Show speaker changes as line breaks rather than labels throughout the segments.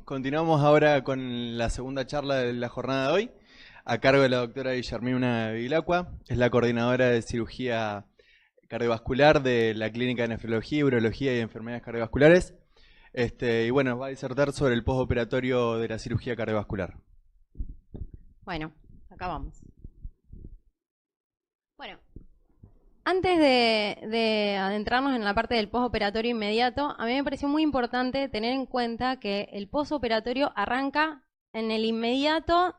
Continuamos ahora con la segunda charla de la jornada de hoy, a cargo de la doctora Guillermina Vilacqua, es la coordinadora de cirugía cardiovascular de la Clínica de Nefrología, Urología y Enfermedades Cardiovasculares. Y bueno, va a disertar sobre el postoperatorio de la cirugía cardiovascular.
Bueno, acá vamos. Bueno, antes de adentrarnos en la parte del postoperatorio inmediato, a mí me pareció muy importante tener en cuenta que el postoperatorio arranca en el inmediato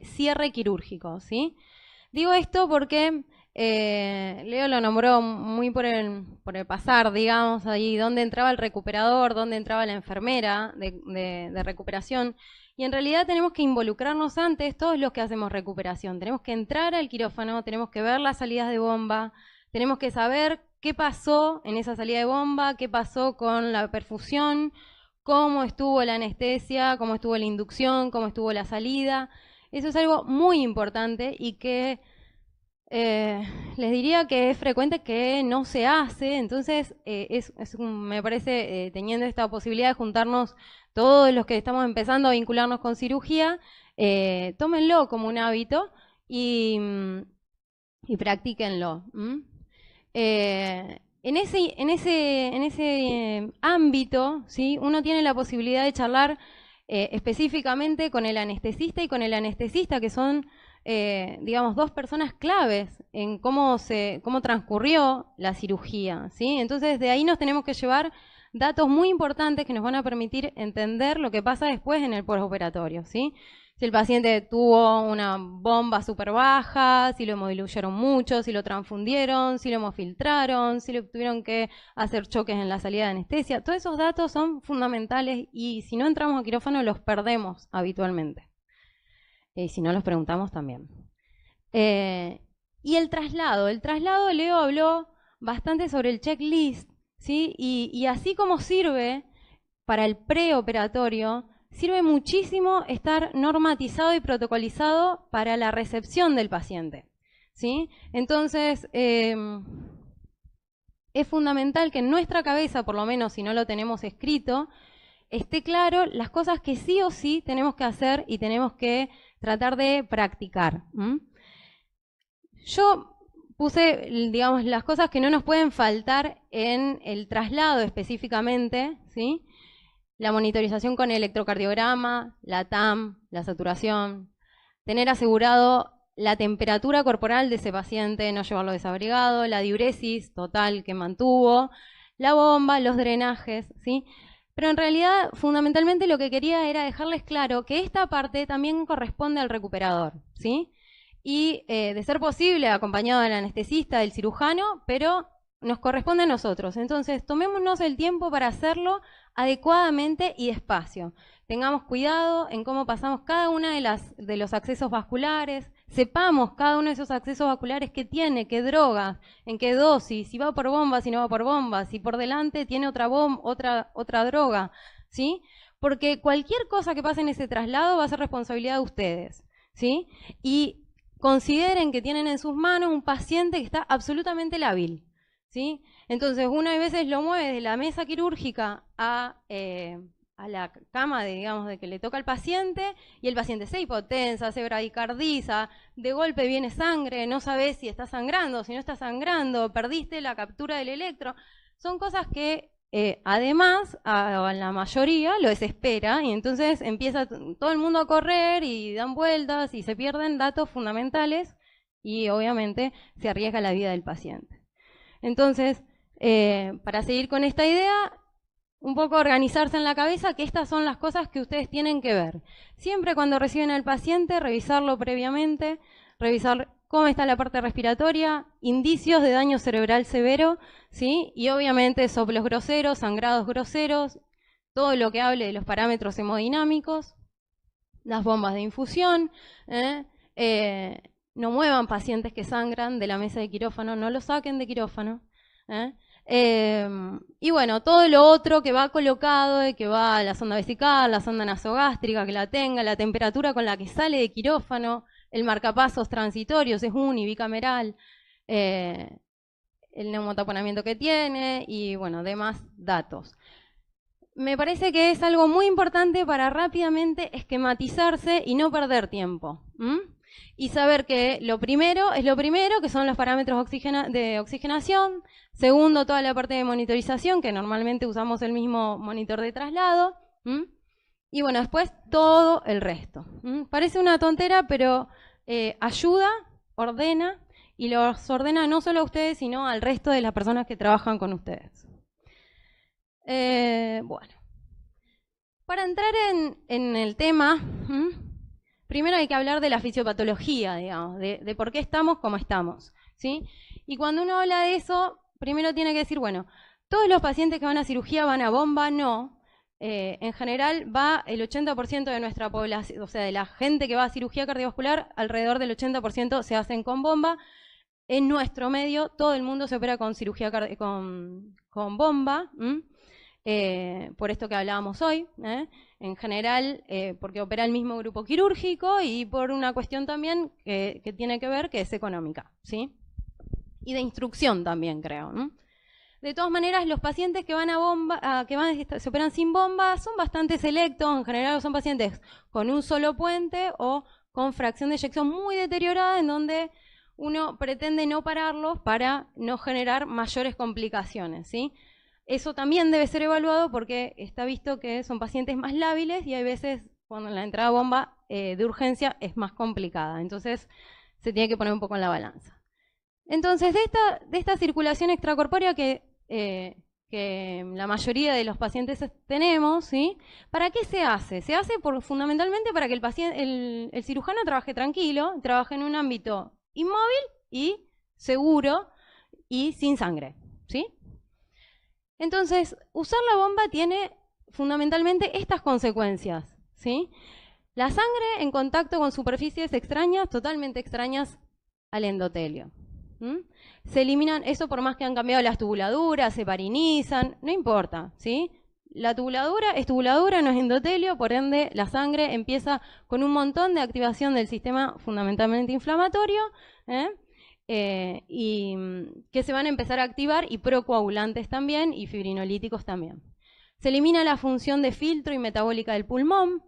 cierre quirúrgico, ¿sí? Digo esto porque Leo lo nombró muy por el pasar, digamos, ahí dónde entraba el recuperador, dónde entraba la enfermera de recuperación. Y en realidad tenemos que involucrarnos antes, todos los que hacemos recuperación. Tenemos que entrar al quirófano, tenemos que ver las salidas de bomba, tenemos que saber qué pasó en esa salida de bomba, qué pasó con la perfusión, cómo estuvo la anestesia, cómo estuvo la inducción, cómo estuvo la salida. Eso es algo muy importante y que les diría que es frecuente que no se hace. Entonces me parece, teniendo esta posibilidad de juntarnos todos los que estamos empezando a vincularnos con cirugía, tómenlo como un hábito y practíquenlo. En ese ámbito, ¿sí? Uno tiene la posibilidad de charlar específicamente con el anestesista y con el anestesista, que son, digamos, dos personas claves en cómo transcurrió la cirugía, ¿sí? Entonces, de ahí nos tenemos que llevar datos muy importantes que nos van a permitir entender lo que pasa después en el postoperatorio, ¿sí? Si el paciente tuvo una bomba súper baja, si lo hemodiluyeron mucho, si lo transfundieron, si lo hemofiltraron, si le tuvieron que hacer choques en la salida de anestesia. Todos esos datos son fundamentales y si no entramos a quirófano los perdemos habitualmente. Si no los preguntamos también. Y el traslado, Leo habló bastante sobre el checklist, ¿sí? Y así como sirve para el preoperatorio, sirve muchísimo estar normatizado y protocolizado para la recepción del paciente, ¿sí? Entonces, es fundamental que en nuestra cabeza, por lo menos si no lo tenemos escrito, esté claro las cosas que sí o sí tenemos que hacer y tenemos que tratar de practicar. Yo puse, digamos, las cosas que no nos pueden faltar en el traslado específicamente, ¿sí? La monitorización con electrocardiograma, la TAM, la saturación, tener asegurado la temperatura corporal de ese paciente, no llevarlo desabrigado, la diuresis total que mantuvo, la bomba, los drenajes, ¿sí? Pero en realidad, fundamentalmente lo que quería era dejarles claro que esta parte también corresponde al recuperador, ¿sí? Y de ser posible, acompañado del anestesista, del cirujano, pero nos corresponde a nosotros. Entonces, tomémonos el tiempo para hacerlo adecuadamente y despacio. Tengamos cuidado en cómo pasamos cada una de los accesos vasculares, sepamos cada uno de esos accesos vasculares qué tiene, qué drogas, en qué dosis, si va por bomba, si no va por bomba, si por delante tiene otra droga, ¿sí? Porque cualquier cosa que pase en ese traslado va a ser responsabilidad de ustedes, ¿sí? Y consideren que tienen en sus manos un paciente que está absolutamente lábil, ¿sí? Entonces, uno a veces lo mueve de la mesa quirúrgica a la cama, digamos, de que le toca al paciente, y el paciente se hipotensa, se bradicardiza, de golpe viene sangre, no sabes si está sangrando, si no está sangrando, perdiste la captura del electro. Son cosas que además a la mayoría lo desespera y entonces empieza todo el mundo a correr y dan vueltas y se pierden datos fundamentales y obviamente se arriesga la vida del paciente. Entonces, para seguir con esta idea, un poco organizarse en la cabeza que estas son las cosas que ustedes tienen que ver. Siempre cuando reciben al paciente, revisarlo previamente, revisar cómo está la parte respiratoria, indicios de daño cerebral severo, ¿sí? Y obviamente soplos groseros, sangrados groseros, todo lo que hable de los parámetros hemodinámicos, las bombas de infusión, no muevan pacientes que sangran de la mesa de quirófano, no lo saquen de quirófano. Y bueno, todo lo otro que va colocado, que va a la sonda vesical, la sonda nasogástrica, que la tenga, la temperatura con la que sale de quirófano, el marcapasos transitorios, es unibicameral, el neumotaponamiento que tiene y bueno, demás datos. me parece que es algo muy importante para rápidamente esquematizarse y no perder tiempo. Y saber que lo primero es lo primero, que son los parámetros de oxigenación. Segundo, toda la parte de monitorización, que normalmente usamos el mismo monitor de traslado. Y bueno, después todo el resto. Parece una tontera, pero ayuda, ordena, y los ordena no solo a ustedes, sino al resto de las personas que trabajan con ustedes. Bueno, para entrar en el tema, primero hay que hablar de la fisiopatología, digamos, de por qué estamos como estamos, ¿sí? Y cuando uno habla de eso, primero tiene que decir, bueno, ¿todos los pacientes que van a cirugía van a bomba? No. En general va el 80% de nuestra población, o sea, de la gente que va a cirugía cardiovascular, alrededor del 80% se hacen con bomba. En nuestro medio, todo el mundo se opera con cirugía con bomba, por esto que hablábamos hoy, en general, porque opera el mismo grupo quirúrgico y por una cuestión también que tiene que ver, que es económica, ¿sí? Y de instrucción también, creo, ¿no? De todas maneras, los pacientes que van a bomba, se operan sin bomba, son bastante selectos. En general son pacientes con un solo puente o con fracción de eyección muy deteriorada, en donde uno pretende no pararlos para no generar mayores complicaciones, ¿sí? Eso también debe ser evaluado porque está visto que son pacientes más lábiles y hay veces cuando la entrada a bomba de urgencia es más complicada. Entonces se tiene que poner un poco en la balanza. Entonces, de esta circulación extracorpórea que la mayoría de los pacientes tenemos, ¿sí? ¿Para qué se hace? Se hace fundamentalmente para que el cirujano trabaje tranquilo, trabaje en un ámbito inmóvil y seguro y sin sangre, ¿sí? Entonces, usar la bomba tiene fundamentalmente estas consecuencias, ¿sí? La sangre en contacto con superficies extrañas, totalmente extrañas al endotelio. Se eliminan, eso por más que han cambiado las tubuladuras, se parinizan, no importa, ¿sí? La tubuladura es tubuladura, no es endotelio, por ende la sangre empieza con un montón de activación del sistema fundamentalmente inflamatorio, y que se van a empezar a activar, y procoagulantes también, y fibrinolíticos también. Se elimina la función de filtro y metabólica del pulmón.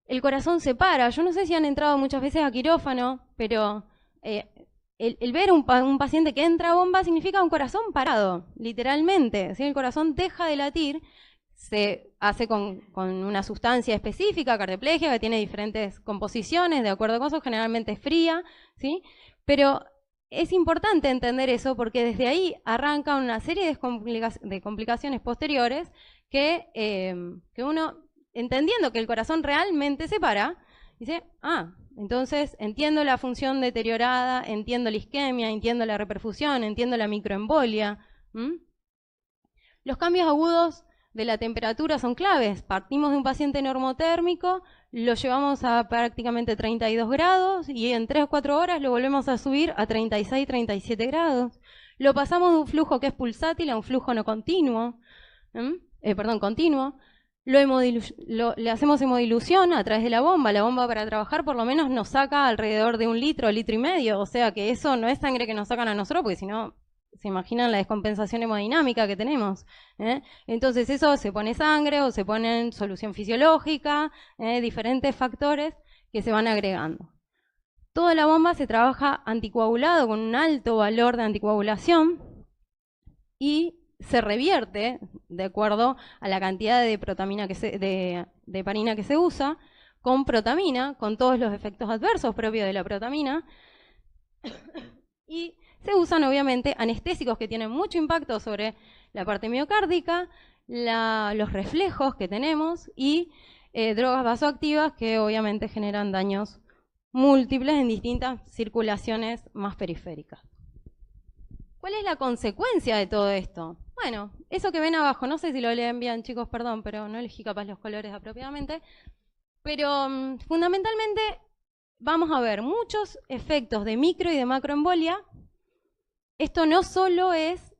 El corazón se para. Yo no sé si han entrado muchas veces a quirófano, pero el ver un paciente que entra a bomba significa un corazón parado, literalmente. ¿Sí? El corazón deja de latir, se hace con una sustancia específica, cardioplegia, que tiene diferentes composiciones, de acuerdo con eso, generalmente es fría, ¿sí? Pero es importante entender eso porque desde ahí arranca una serie de complicaciones posteriores que uno, entendiendo que el corazón realmente se para, dice, entonces entiendo la función deteriorada, entiendo la isquemia, entiendo la reperfusión, entiendo la microembolia. Los cambios agudos de la temperatura son claves. Partimos de un paciente normotérmico, lo llevamos a prácticamente 32 grados y en 3 o 4 horas lo volvemos a subir a 36, 37 grados. Lo pasamos de un flujo que es pulsátil a un flujo no continuo, continuo. Le hacemos hemodilución a través de la bomba. La bomba para trabajar por lo menos nos saca alrededor de 1 litro, litro y medio. O sea que eso no es sangre que nos sacan a nosotros, porque si no, se imaginan la descompensación hemodinámica que tenemos. Entonces eso se pone sangre o se pone en solución fisiológica, diferentes factores que se van agregando. Toda la bomba se trabaja anticoagulado con un alto valor de anticoagulación y se revierte de acuerdo a la cantidad de protamina de parina que se usa, con protamina, con todos los efectos adversos propios de la protamina. Y se usan obviamente anestésicos que tienen mucho impacto sobre la parte miocárdica, los reflejos que tenemos y drogas vasoactivas que obviamente generan daños múltiples en distintas circulaciones más periféricas. ¿Cuál es la consecuencia de todo esto? Bueno, eso que ven abajo, no sé si lo leen bien, chicos, perdón, pero no elegí capaz los colores apropiadamente, pero fundamentalmente vamos a ver muchos efectos de micro y de macroembolia. Esto no solo es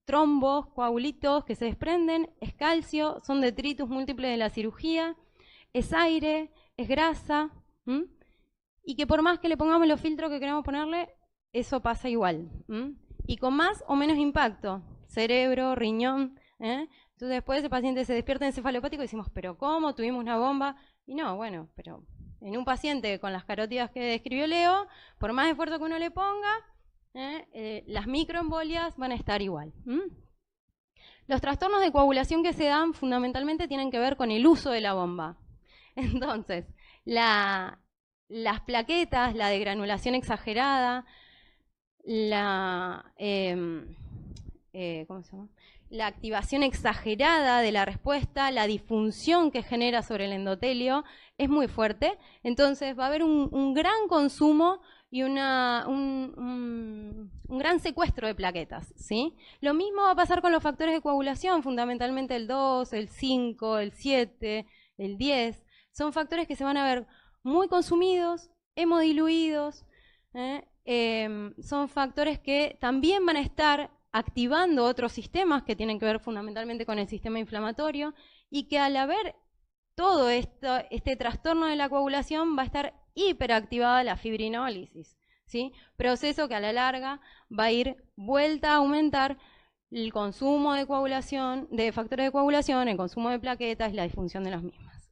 trombos, coagulitos que se desprenden, es calcio, son detritus múltiples de la cirugía, es aire, es grasa, y que por más que le pongamos los filtros que queremos ponerle, eso pasa igual. Y con más o menos impacto, cerebro, riñón, Entonces después el paciente se despierta encefalopático y decimos, ¿pero cómo? ¿Tuvimos una bomba? Y no, bueno, pero en un paciente con las carótidas que describió Leo, por más esfuerzo que uno le ponga, las microembolias van a estar igual. Los trastornos de coagulación que se dan fundamentalmente tienen que ver con el uso de la bomba. Entonces, las plaquetas, la degranulación exagerada, ¿cómo se llama? La activación exagerada de la respuesta, la disfunción que genera sobre el endotelio es muy fuerte. Entonces va a haber un gran consumo y un gran secuestro de plaquetas, ¿sí? Lo mismo va a pasar con los factores de coagulación, fundamentalmente el 2, el 5, el 7, el 10. Son factores que se van a ver muy consumidos, hemodiluidos, son factores que también van a estar activando otros sistemas que tienen que ver fundamentalmente con el sistema inflamatorio y que al haber todo este trastorno de la coagulación va a estar hiperactivada la fibrinólisis, ¿sí? Proceso que a la larga va a ir vuelta a aumentar el consumo de coagulación, de factores de coagulación, el consumo de plaquetas y la disfunción de las mismas.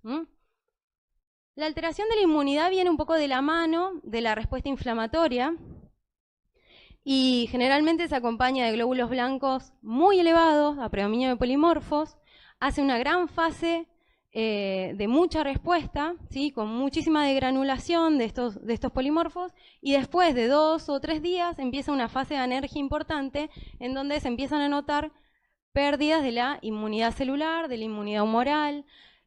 La alteración de la inmunidad viene un poco de la mano de la respuesta inflamatoria y generalmente se acompaña de glóbulos blancos muy elevados, a predominio de polimorfos, hace una gran fase de mucha respuesta, ¿sí? Con muchísima degranulación de estos polimorfos, y después de 2 o 3 días empieza una fase de anergia importante en donde se empiezan a notar pérdidas de la inmunidad celular, de la inmunidad humoral,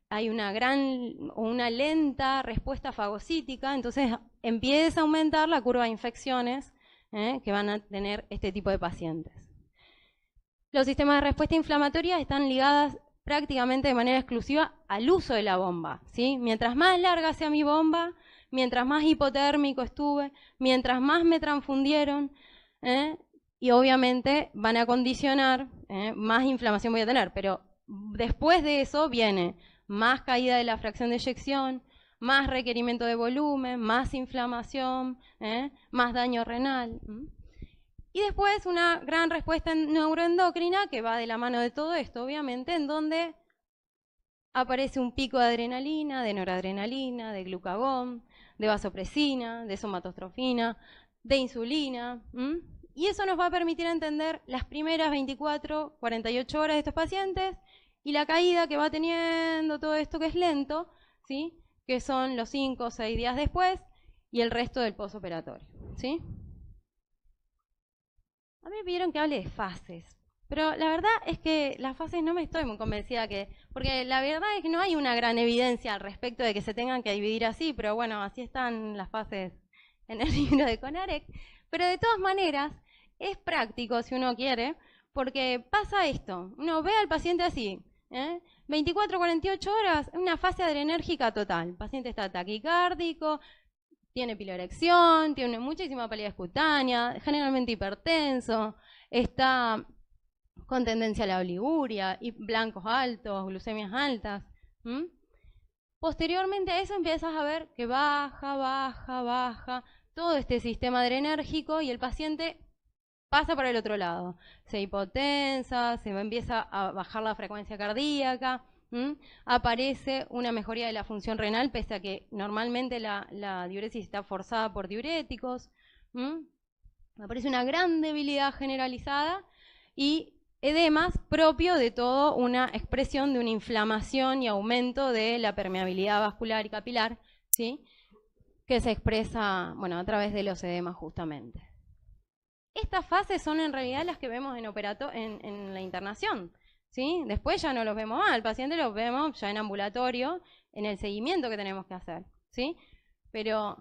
hay una lenta respuesta fagocítica, entonces empieza a aumentar la curva de infecciones que van a tener este tipo de pacientes. Los sistemas de respuesta inflamatoria están ligados prácticamente de manera exclusiva al uso de la bomba, ¿sí? Mientras más larga sea mi bomba, mientras más hipotérmico estuve, mientras más me transfundieron, y obviamente van a condicionar, más inflamación voy a tener, pero después de eso viene más caída de la fracción de eyección, más requerimiento de volumen, más inflamación, más daño renal. Y después una gran respuesta neuroendocrina que va de la mano de todo esto, obviamente, en donde aparece un pico de adrenalina, de noradrenalina, de glucagón, de vasopresina, de somatostrofina, de insulina. Y eso nos va a permitir entender las primeras 24, 48 horas de estos pacientes y la caída que va teniendo todo esto que es lento, ¿sí? Que son los 5 o 6 días después y el resto del postoperatorio, ¿sí? A mí me pidieron que hable de fases, pero la verdad es que las fases no me estoy muy convencida porque la verdad es que no hay una gran evidencia al respecto de que se tengan que dividir así, pero bueno, así están las fases en el libro de Konarek. Pero de todas maneras, es práctico si uno quiere, porque pasa esto, uno ve al paciente así, 24 48 horas, una fase adrenérgica total. El paciente está taquicárdico, tiene piloerección, tiene muchísima palidez cutánea, generalmente hipertenso, está con tendencia a la oliguria, y blancos altos, glucemias altas. Posteriormente a eso empiezas a ver que baja todo este sistema adrenérgico y el paciente pasa para el otro lado. Se hipotensa, empieza a bajar la frecuencia cardíaca, aparece una mejoría de la función renal, pese a que normalmente la diuresis está forzada por diuréticos. Aparece una gran debilidad generalizada y edemas propio de todo una expresión de una inflamación y aumento de la permeabilidad vascular y capilar, ¿sí? Que se expresa, bueno, a través de los edemas justamente. Estas fases son en realidad las que vemos en la internación, ¿sí? Después ya no los vemos más, al paciente los vemos ya en ambulatorio, en el seguimiento que tenemos que hacer, ¿sí? Pero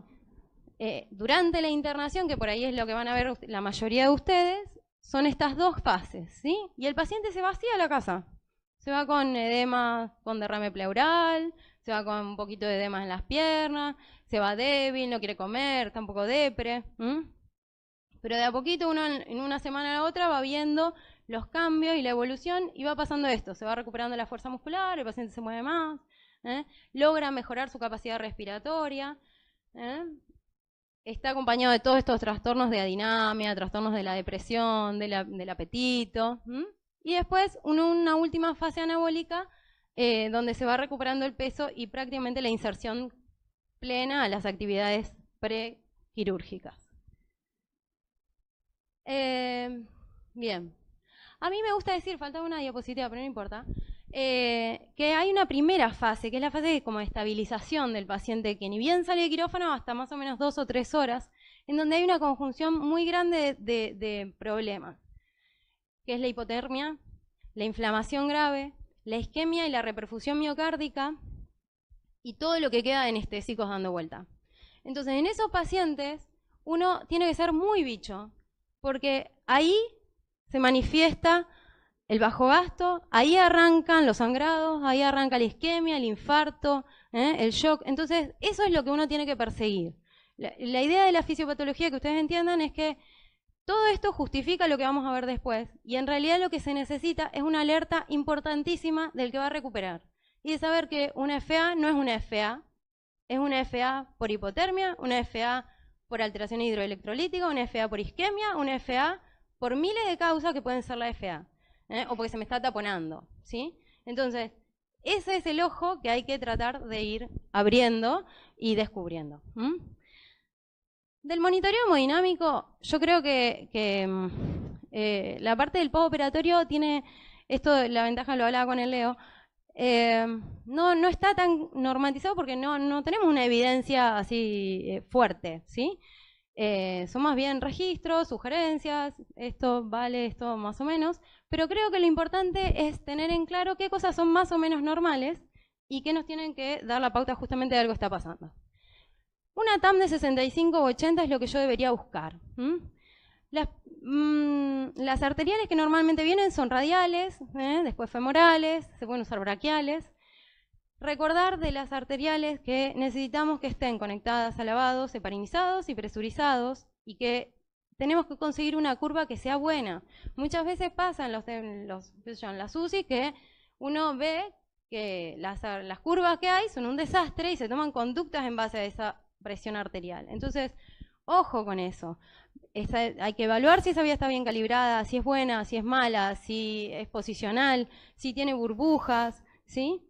durante la internación, que por ahí es lo que van a ver la mayoría de ustedes, son estas dos fases, ¿sí? Y el paciente se va así a la casa. Se va con edema, con derrame pleural, se va con un poquito de edema en las piernas, se va débil, no quiere comer, está un poco depre. Pero de a poquito uno en una semana a la otra va viendo los cambios y la evolución y va pasando esto. Se va recuperando la fuerza muscular, el paciente se mueve más, logra mejorar su capacidad respiratoria. Está acompañado de todos estos trastornos de adinamia, trastornos de la depresión, del apetito. Y después una última fase anabólica donde se va recuperando el peso y prácticamente la inserción plena a las actividades prequirúrgicas. Bien. A mí me gusta decir, faltaba una diapositiva, pero no importa, que hay una primera fase, que es la fase como de estabilización del paciente, que ni bien sale de quirófano hasta más o menos 2 o 3 horas, en donde hay una conjunción muy grande de problemas, que es la hipotermia, la inflamación grave, la isquemia y la reperfusión miocárdica, y todo lo que queda de anestésicos dando vuelta. Entonces, en esos pacientes, uno tiene que ser muy bicho, porque ahí se manifiesta el bajo gasto, ahí arrancan los sangrados, ahí arranca la isquemia, el infarto, el shock. Entonces, eso es lo que uno tiene que perseguir. La idea de la fisiopatología, que ustedes entiendan, es que todo esto justifica lo que vamos a ver después, y en realidad lo que se necesita es una alerta importantísima del que va a recuperar, y de saber que una FA no es una FA, es una FA por hipotermia, una FA por alteración hidroelectrolítica, una FA por isquemia, una FA por miles de causas que pueden ser la FA, o porque se me está taponando, ¿sí? Entonces, ese es el ojo que hay que tratar de ir abriendo y descubriendo. Del monitoreo hemodinámico, yo creo que la parte del postoperatorio tiene, esto la ventaja lo hablaba con el Leo, no está tan normatizado porque no tenemos una evidencia así fuerte, ¿sí? Son más bien registros, sugerencias, esto vale, esto más o menos, pero creo que lo importante es tener en claro qué cosas son más o menos normales y qué nos tienen que dar la pauta justamente de algo que está pasando. Una TAM de 65 o 80 es lo que yo debería buscar. Las arteriales que normalmente vienen son radiales, después femorales, se pueden usar braquiales. Recordar de las arteriales que necesitamos que estén conectadas a lavados, heparinizados y presurizados, y que tenemos que conseguir una curva que sea buena. Muchas veces pasa en las UCI que uno ve que las curvas que hay son un desastre y se toman conductas en base a esa presión arterial. Entonces, ojo con eso. Hay que evaluar si esa vía está bien calibrada, si es buena, si es mala, si es posicional, si tiene burbujas, ¿sí?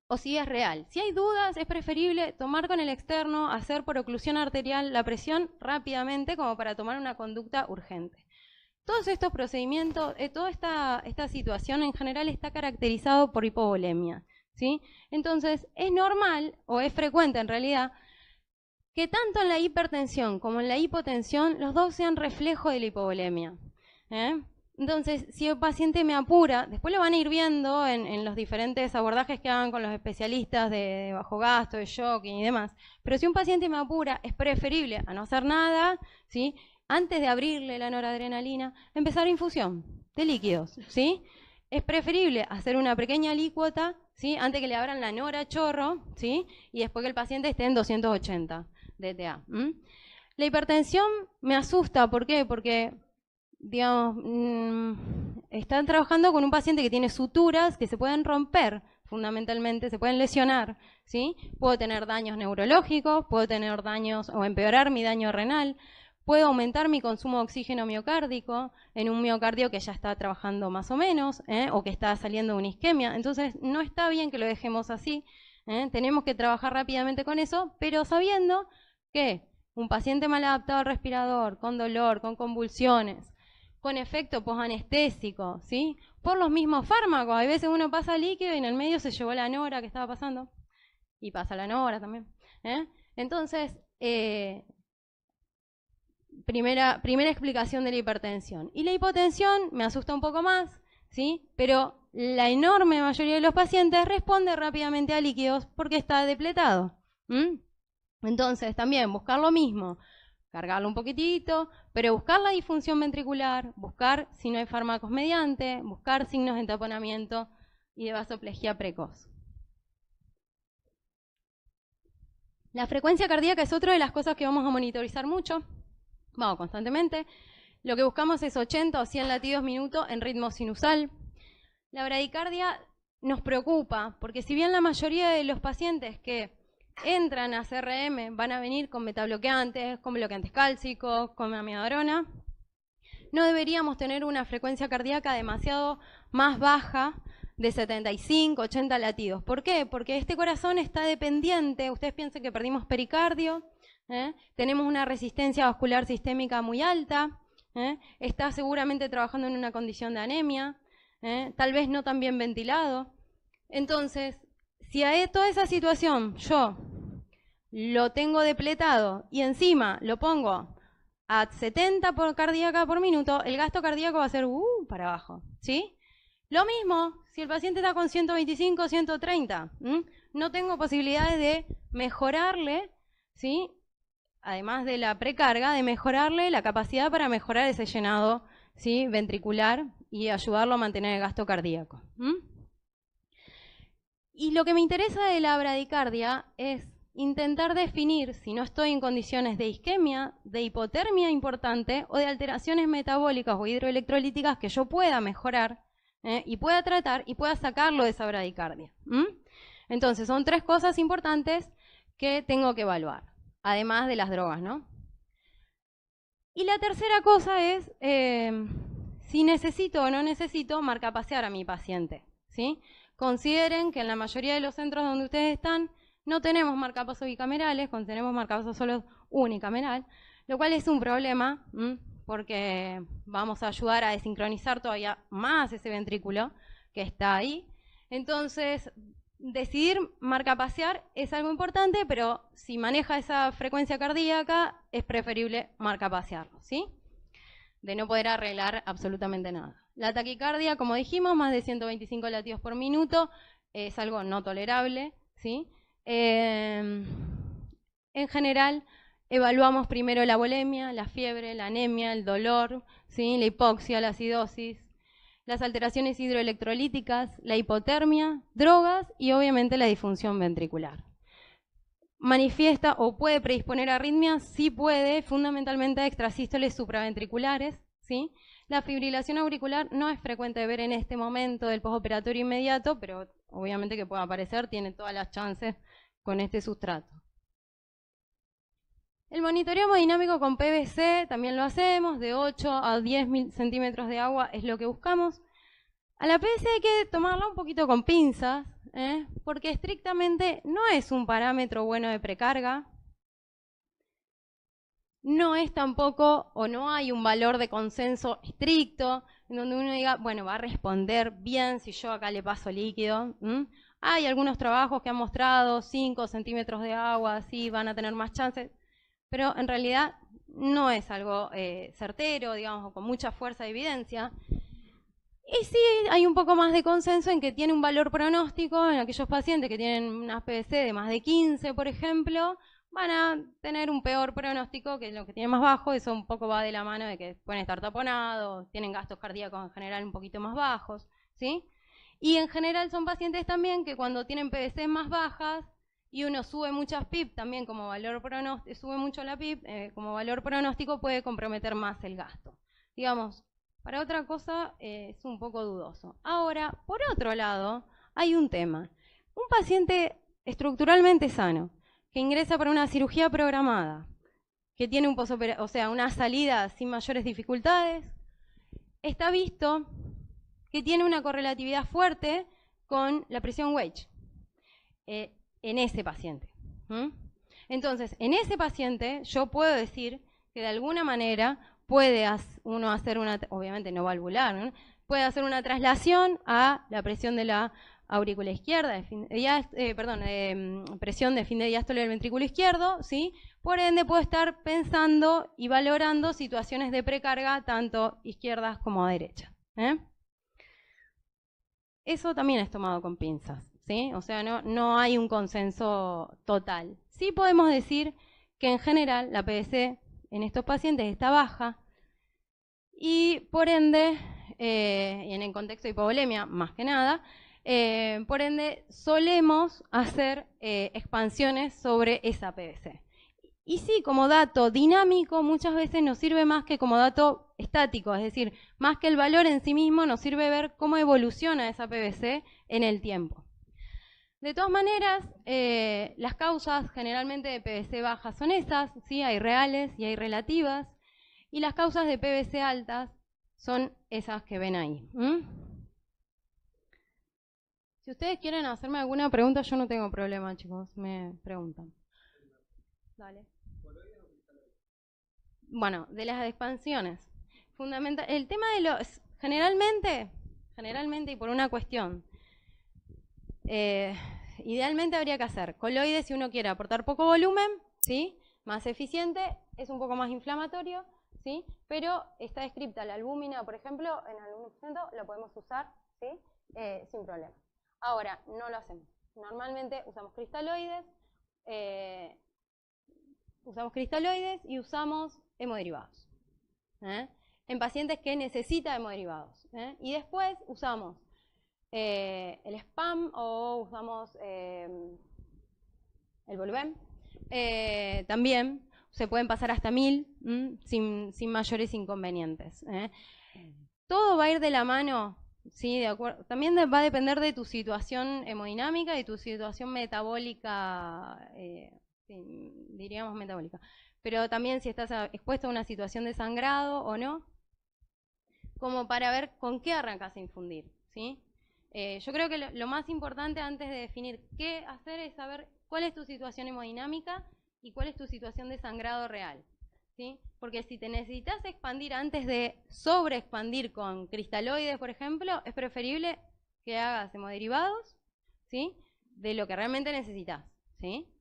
O si es real. Si hay dudas, es preferible tomar con el externo, hacer por oclusión arterial la presión rápidamente como para tomar una conducta urgente. Todos estos procedimientos, toda esta situación en general está caracterizado por hipovolemia, ¿sí? Entonces, es normal, o es frecuente en realidad, que tanto en la hipertensión como en la hipotensión los dos sean reflejo de la hipovolemia. Entonces, si el paciente me apura, después lo van a ir viendo en los diferentes abordajes que hagan con los especialistas de bajo gasto, de shock y demás, pero si un paciente me apura, es preferible a no hacer nada, ¿sí? Antes de abrirle la noradrenalina, empezar infusión de líquidos, ¿sí? Es preferible hacer una pequeña alícuota, ¿sí? Antes que le abran la nora a chorro, ¿sí? Y después que el paciente esté en 280 DTA. La hipertensión me asusta, ¿por qué? Porque, digamos, están trabajando con un paciente que tiene suturas que se pueden romper, fundamentalmente, se pueden lesionar, ¿sí? Puedo tener daños neurológicos, puedo tener daños o empeorar mi daño renal, puedo aumentar mi consumo de oxígeno miocárdico en un miocardio que ya está trabajando más o menos, o que está saliendo de una isquemia. Entonces, no está bien que lo dejemos así. Tenemos que trabajar rápidamente con eso, pero sabiendo que un paciente mal adaptado al respirador, con dolor, con convulsiones, con efecto posanestésico, ¿sí? Por los mismos fármacos. A veces uno pasa líquido y en el medio se llevó la nora que estaba pasando. Y pasa la nora también. Entonces, primera explicación de la hipertensión. Y la hipotensión me asusta un poco más, ¿sí? Pero la enorme mayoría de los pacientes responde rápidamente a líquidos porque está depletado. Entonces, también buscar lo mismo, cargarlo un poquitito, pero buscar la disfunción ventricular, buscar si no hay fármacos mediante, buscar signos de entaponamiento y de vasoplejía precoz. La frecuencia cardíaca es otra de las cosas que vamos a monitorizar mucho. Vamos, constantemente. Lo que buscamos es 80 o 100 latidos minuto en ritmo sinusal. La bradicardia nos preocupa, porque si bien la mayoría de los pacientes que entran a CRM van a venir con metabloqueantes, con bloqueantes cálcicos, con amiodarona, no deberíamos tener una frecuencia cardíaca demasiado más baja de 75, 80 latidos. ¿Por qué? Porque este corazón está dependiente, ustedes piensen que perdimos pericardio, tenemos una resistencia vascular sistémica muy alta, está seguramente trabajando en una condición de anemia, tal vez no tan bien ventilado. Entonces, si a toda esa situación yo lo tengo depletado y encima lo pongo a 70 por cardíaca por minuto, el gasto cardíaco va a ser para abajo, ¿sí? Lo mismo si el paciente está con 125, 130, no tengo posibilidades de mejorarle, ¿sí? Además de la precarga, de mejorarle la capacidad para mejorar ese llenado, ¿sí? Ventricular y ayudarlo a mantener el gasto cardíaco. Y lo que me interesa de la bradicardia es intentar definir si no estoy en condiciones de isquemia, de hipotermia importante o de alteraciones metabólicas o hidroelectrolíticas que yo pueda mejorar y pueda tratar y pueda sacarlo de esa bradicardia. Entonces, son tres cosas importantes que tengo que evaluar, además de las drogas, ¿no? Y la tercera cosa es si necesito o no necesito marcapasear a mi paciente, ¿sí? Consideren que en la mayoría de los centros donde ustedes están no tenemos marcapasos bicamerales, tenemos marcapasos solo unicameral, lo cual es un problema porque vamos a ayudar a desincronizar todavía más ese ventrículo que está ahí. Entonces, decidir marcapasear es algo importante, pero si maneja esa frecuencia cardíaca es preferible marcapasearlo, ¿sí? De no poder arreglar absolutamente nada. La taquicardia, como dijimos, más de 125 latidos por minuto, es algo no tolerable, ¿sí? En general, evaluamos primero la volemia, la fiebre, la anemia, el dolor, ¿sí? La hipoxia, la acidosis, las alteraciones hidroelectrolíticas, la hipotermia, drogas y obviamente la disfunción ventricular. Manifiesta o puede predisponer a arritmias, sí puede, fundamentalmente a extrasístoles supraventriculares, ¿sí? La fibrilación auricular no es frecuente de ver en este momento del postoperatorio inmediato, pero obviamente que puede aparecer, tiene todas las chances con este sustrato. El monitoreo hemodinámico con PVC también lo hacemos, de 8 a 10 centímetros de agua es lo que buscamos. A la PVC hay que tomarla un poquito con pinzas, porque estrictamente no es un parámetro bueno de precarga. No es tampoco, o no hay un valor de consenso estricto, en donde uno diga, bueno, va a responder bien si yo acá le paso líquido. Hay algunos trabajos que han mostrado 5 centímetros de agua, sí, van a tener más chances, pero en realidad no es algo certero, digamos, o con mucha fuerza de evidencia. Y sí hay un poco más de consenso en que tiene un valor pronóstico en aquellos pacientes que tienen unas PVC de más de 15, por ejemplo, van a tener un peor pronóstico que los que tienen más bajo. Eso un poco va de la mano de que pueden estar taponados, tienen gastos cardíacos en general un poquito más bajos, ¿sí? Y en general son pacientes también que cuando tienen PVC más bajas y uno sube muchas PIP también como valor pronóstico, sube mucho la PIP como valor pronóstico, puede comprometer más el gasto. Digamos, para otra cosa es un poco dudoso. Ahora, por otro lado, hay un tema. Un paciente estructuralmente sano, que ingresa para una cirugía programada, que tiene un postoperatorio, o sea, una salida sin mayores dificultades, está visto que tiene una correlatividad fuerte con la presión Wedge en ese paciente. Entonces, en ese paciente yo puedo decir que de alguna manera puede uno hacer una, obviamente no valvular, ¿no? Puede hacer una traslación a la presión de la aurícula izquierda, presión de fin de diástole del ventrículo izquierdo, ¿sí? Por ende puedo estar pensando y valorando situaciones de precarga tanto izquierdas como derechas. Eso también es tomado con pinzas, ¿sí? O sea, no hay un consenso total. Sí podemos decir que en general la PVC en estos pacientes está baja y por ende, y en el contexto de hipovolemia más que nada, por ende solemos hacer expansiones sobre esa PVC. Y sí, como dato dinámico muchas veces nos sirve más que como dato estático, es decir, más que el valor en sí mismo nos sirve ver cómo evoluciona esa PVC en el tiempo. De todas maneras, las causas generalmente de PVC bajas son esas, ¿sí? Hay reales y hay relativas, y las causas de PVC altas son esas que ven ahí. Si ustedes quieren hacerme alguna pregunta, yo no tengo problema, chicos, me preguntan. Dale. Bueno, de las expansiones. El tema de los... Generalmente y por una cuestión, idealmente habría que hacer coloides si uno quiere aportar poco volumen, ¿sí? Más eficiente, es un poco más inflamatorio, ¿sí? Pero está descripta la albúmina, por ejemplo, en algún momento lo podemos usar, ¿sí? Sin problema. Ahora, no lo hacemos. Normalmente usamos cristaloides y usamos hemoderivados. En pacientes que necesitan hemoderivados. Y después usamos el SPAM o usamos el Volven. También se pueden pasar hasta 1000 sin mayores inconvenientes. Todo va a ir de la mano, ¿sí? De acuerdo. También va a depender de tu situación hemodinámica y tu situación metabólica, diríamos metabólica. Pero también si estás expuesto a una situación de sangrado o no, como para ver con qué arrancas a infundir, ¿sí? Yo creo que lo más importante antes de definir qué hacer es saber cuál es tu situación hemodinámica y cuál es tu situación de sangrado real, ¿sí? Porque si te necesitas expandir antes de sobreexpandir con cristaloides, por ejemplo, es preferible que hagas hemoderivados, ¿sí? De lo que realmente necesitas, ¿sí?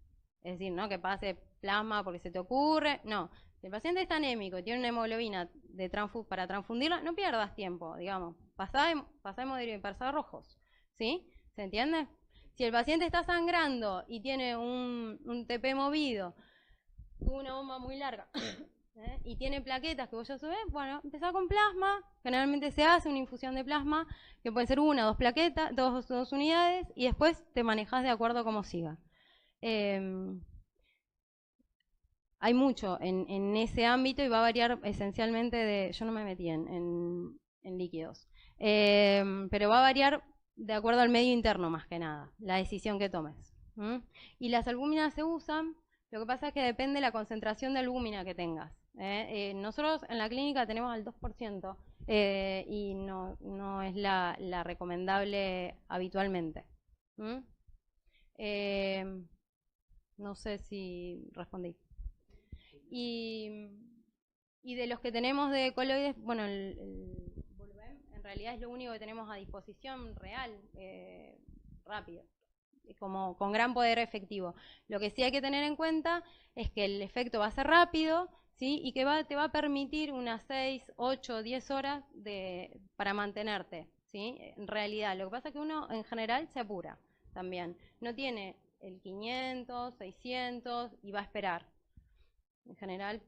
Es decir, no que pase plasma porque se te ocurre, no. Si el paciente está anémico y tiene una hemoglobina para transfundirla, no pierdas tiempo, digamos. Pasá hemoderivados y pasá rojos, ¿sí? ¿Se entiende? Si el paciente está sangrando y tiene un TP movido, tuvo una bomba muy larga y tiene plaquetas que vos ya sabés, bueno, empezá con plasma. Generalmente se hace una infusión de plasma, que puede ser 1 o 2 plaquetas, dos unidades, y después te manejás de acuerdo a cómo siga. Hay mucho en ese ámbito y va a variar esencialmente de... Yo no me metí en líquidos, pero va a variar de acuerdo al medio interno más que nada, la decisión que tomes. Y las albúminas se usan, lo que pasa es que depende de la concentración de albúmina que tengas. Nosotros en la clínica tenemos al 2% y no es la recomendable habitualmente. No sé si respondí. Y de los que tenemos de coloides, bueno, el Volven en realidad es lo único que tenemos a disposición real, rápido, como con gran poder efectivo. Lo que sí hay que tener en cuenta es que el efecto va a ser rápido, ¿sí? Y que te va a permitir unas 6, 8, 10 horas para mantenerte, ¿sí? En realidad, lo que pasa es que uno en general se apura también. No tiene el 500, 600 y va a esperar. En general,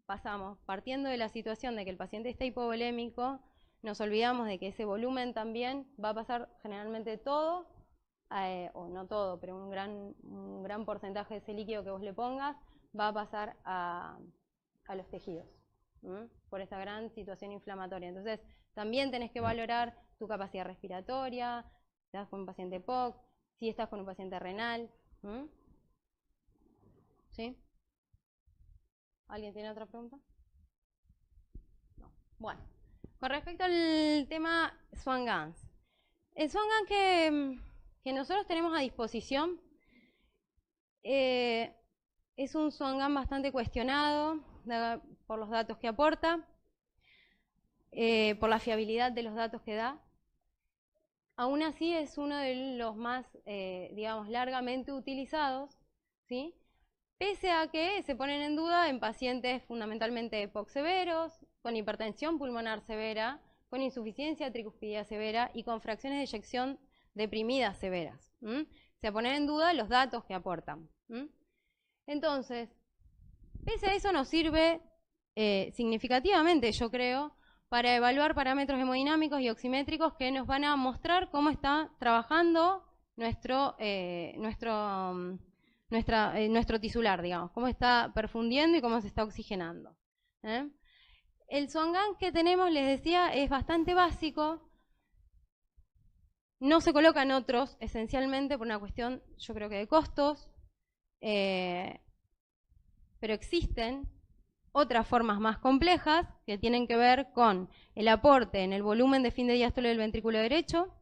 pasamos, partiendo de la situación de que el paciente está hipovolémico, nos olvidamos de que ese volumen también va a pasar generalmente todo, o no todo, pero un gran porcentaje de ese líquido que vos le pongas, va a pasar a los tejidos, por esta gran situación inflamatoria. Entonces, también tenés que valorar tu capacidad respiratoria, si estás con un paciente POC, si estás con un paciente renal. ¿Sí? ¿Alguien tiene otra pregunta? No. Bueno, con respecto al tema Swan-Ganz. El Swan-Ganz que nosotros tenemos a disposición es un Swan-Ganz bastante cuestionado por los datos que aporta, por la fiabilidad de los datos que da. Aún así es uno de los más, digamos, largamente utilizados, ¿sí? Pese a que se ponen en duda en pacientes fundamentalmente POC severos, con hipertensión pulmonar severa, con insuficiencia tricuspidia severa y con fracciones de eyección deprimidas severas. Se ponen en duda los datos que aportan. Entonces, pese a eso nos sirve significativamente, yo creo, para evaluar parámetros hemodinámicos y oximétricos que nos van a mostrar cómo está trabajando nuestro tisular, digamos, cómo está perfundiendo y cómo se está oxigenando. El Swan-Ganz que tenemos, les decía, es bastante básico. No se colocan otros, esencialmente por una cuestión, yo creo que de costos, pero existen. otras formas más complejas que tienen que ver con el aporte en el volumen de fin de diástole del ventrículo derecho,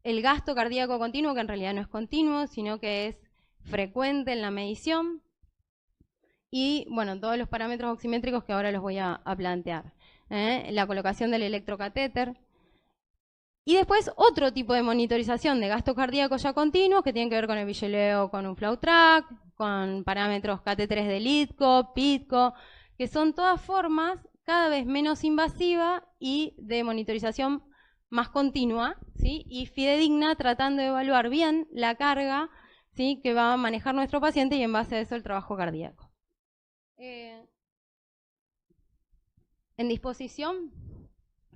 el gasto cardíaco continuo, que en realidad no es continuo, sino que es frecuente en la medición, y bueno, todos los parámetros oximétricos que ahora los voy a plantear. La colocación del electrocatéter. Y después otro tipo de monitorización de gasto cardíaco ya continuo, que tienen que ver con el billeleo, con un flow track, con parámetros catéteres de LITCO, PITCO, que son todas formas cada vez menos invasivas y de monitorización más continua, ¿sí? Y fidedigna, tratando de evaluar bien la carga, ¿sí?, que va a manejar nuestro paciente, y en base a eso el trabajo cardíaco. En disposición,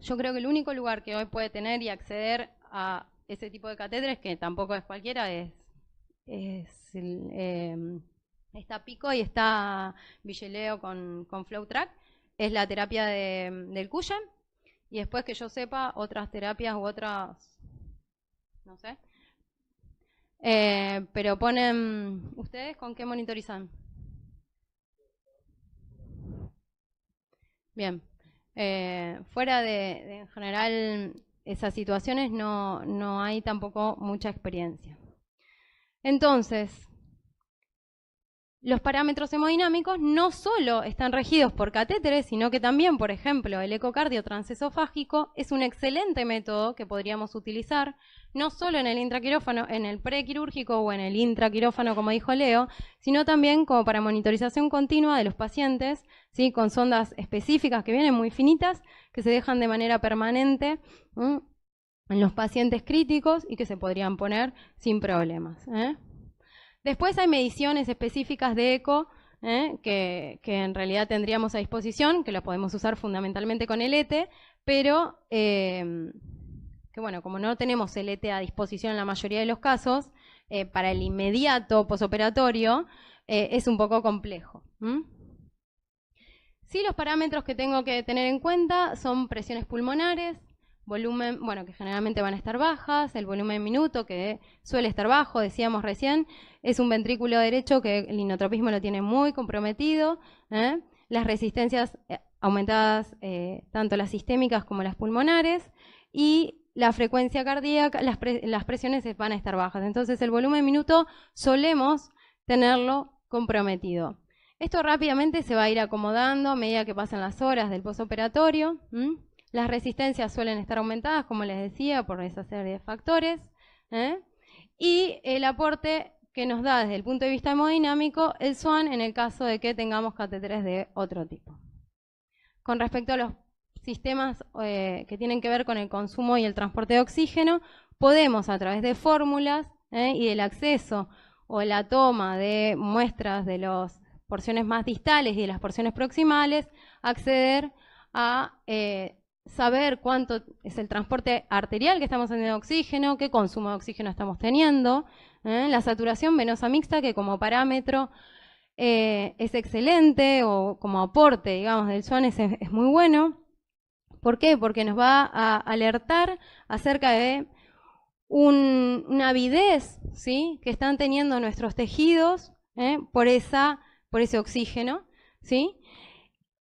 yo creo que el único lugar que hoy puede tener y acceder a ese tipo de catéteres, que tampoco es cualquiera, está PICO y está billeleo con flow track, es la terapia del Cushing, y después que yo sepa otras terapias u otras, no sé. Pero ponen, ¿ustedes con qué monitorizan? Bien. Fuera de en general esas situaciones no hay tampoco mucha experiencia. Entonces, los parámetros hemodinámicos no solo están regidos por catéteres, sino que también, por ejemplo, el ecocardio transesofágico es un excelente método que podríamos utilizar, no solo en el intraquirófano, en el prequirúrgico o en el intraquirófano, como dijo Leo, sino también como para monitorización continua de los pacientes, ¿sí?, con sondas específicas que vienen muy finitas, que se dejan de manera permanente en los pacientes críticos y que se podrían poner sin problemas. Después hay mediciones específicas de eco que en realidad tendríamos a disposición, que las podemos usar fundamentalmente con el ET, pero que bueno, como no tenemos el ET a disposición en la mayoría de los casos, para el inmediato posoperatorio es un poco complejo. Sí, los parámetros que tengo que tener en cuenta son presiones pulmonares, volumen, bueno, que generalmente van a estar bajas, el volumen minuto, que suele estar bajo, decíamos recién, es un ventrículo derecho que el inotropismo lo tiene muy comprometido, las resistencias aumentadas, tanto las sistémicas como las pulmonares, y la frecuencia cardíaca, las presiones van a estar bajas. Entonces el volumen minuto solemos tenerlo comprometido. Esto rápidamente se va a ir acomodando a medida que pasan las horas del posoperatorio. Las resistencias suelen estar aumentadas, como les decía, por esa serie de factores. Y el aporte que nos da desde el punto de vista hemodinámico el SWAN en el caso de que tengamos catéteres de otro tipo. Con respecto a los sistemas que tienen que ver con el consumo y el transporte de oxígeno, podemos a través de fórmulas y del acceso o la toma de muestras de las porciones más distales y de las porciones proximales, acceder a saber cuánto es el transporte arterial que estamos teniendo de oxígeno, qué consumo de oxígeno estamos teniendo, la saturación venosa mixta, que como parámetro es excelente, o como aporte, digamos, del SWAN es muy bueno. ¿Por qué? Porque nos va a alertar acerca de una avidez, ¿sí?, que están teniendo nuestros tejidos por ese oxígeno, ¿sí?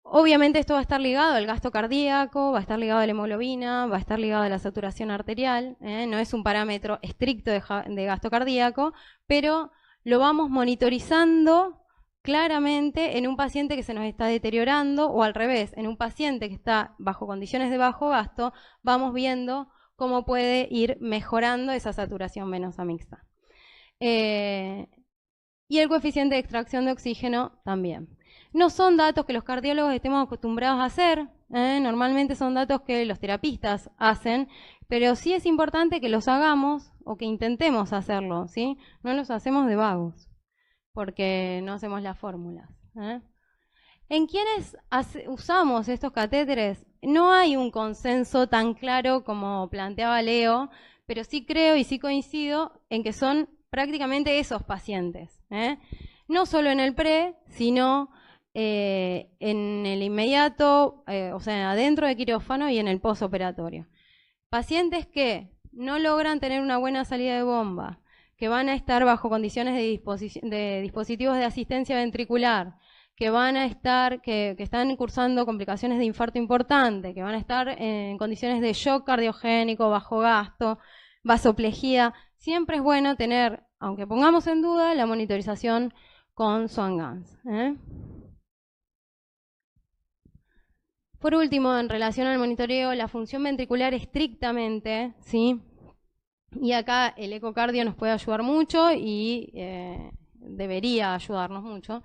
Obviamente esto va a estar ligado al gasto cardíaco, va a estar ligado a la hemoglobina, va a estar ligado a la saturación arterial, no es un parámetro estricto de gasto cardíaco, pero lo vamos monitorizando claramente en un paciente que se nos está deteriorando, o al revés, en un paciente que está bajo condiciones de bajo gasto, vamos viendo cómo puede ir mejorando esa saturación venosa mixta. Y el coeficiente de extracción de oxígeno también. No son datos que los cardiólogos estemos acostumbrados a hacer, normalmente son datos que los terapistas hacen, pero sí es importante que los hagamos o que intentemos hacerlo, ¿sí? No los hacemos de vagos, porque no hacemos las fórmulas. En quienes usamos estos catéteres no hay un consenso tan claro como planteaba Leo, pero sí creo y sí coincido en que son prácticamente esos pacientes, no solo en el pre, sino en el inmediato, o sea, adentro de quirófano y en el posoperatorio. Pacientes que no logran tener una buena salida de bomba, que van a estar bajo condiciones de dispositivos de asistencia ventricular, que van a estar, que están cursando complicaciones de infarto importante, que van a estar en condiciones de shock cardiogénico, bajo gasto, vasoplejía, siempre es bueno tener, aunque pongamos en duda, la monitorización con Swan-Ganz. Por último, en relación al monitoreo, la función ventricular estrictamente, ¿sí? Y acá el ecocardio nos puede ayudar mucho y debería ayudarnos mucho.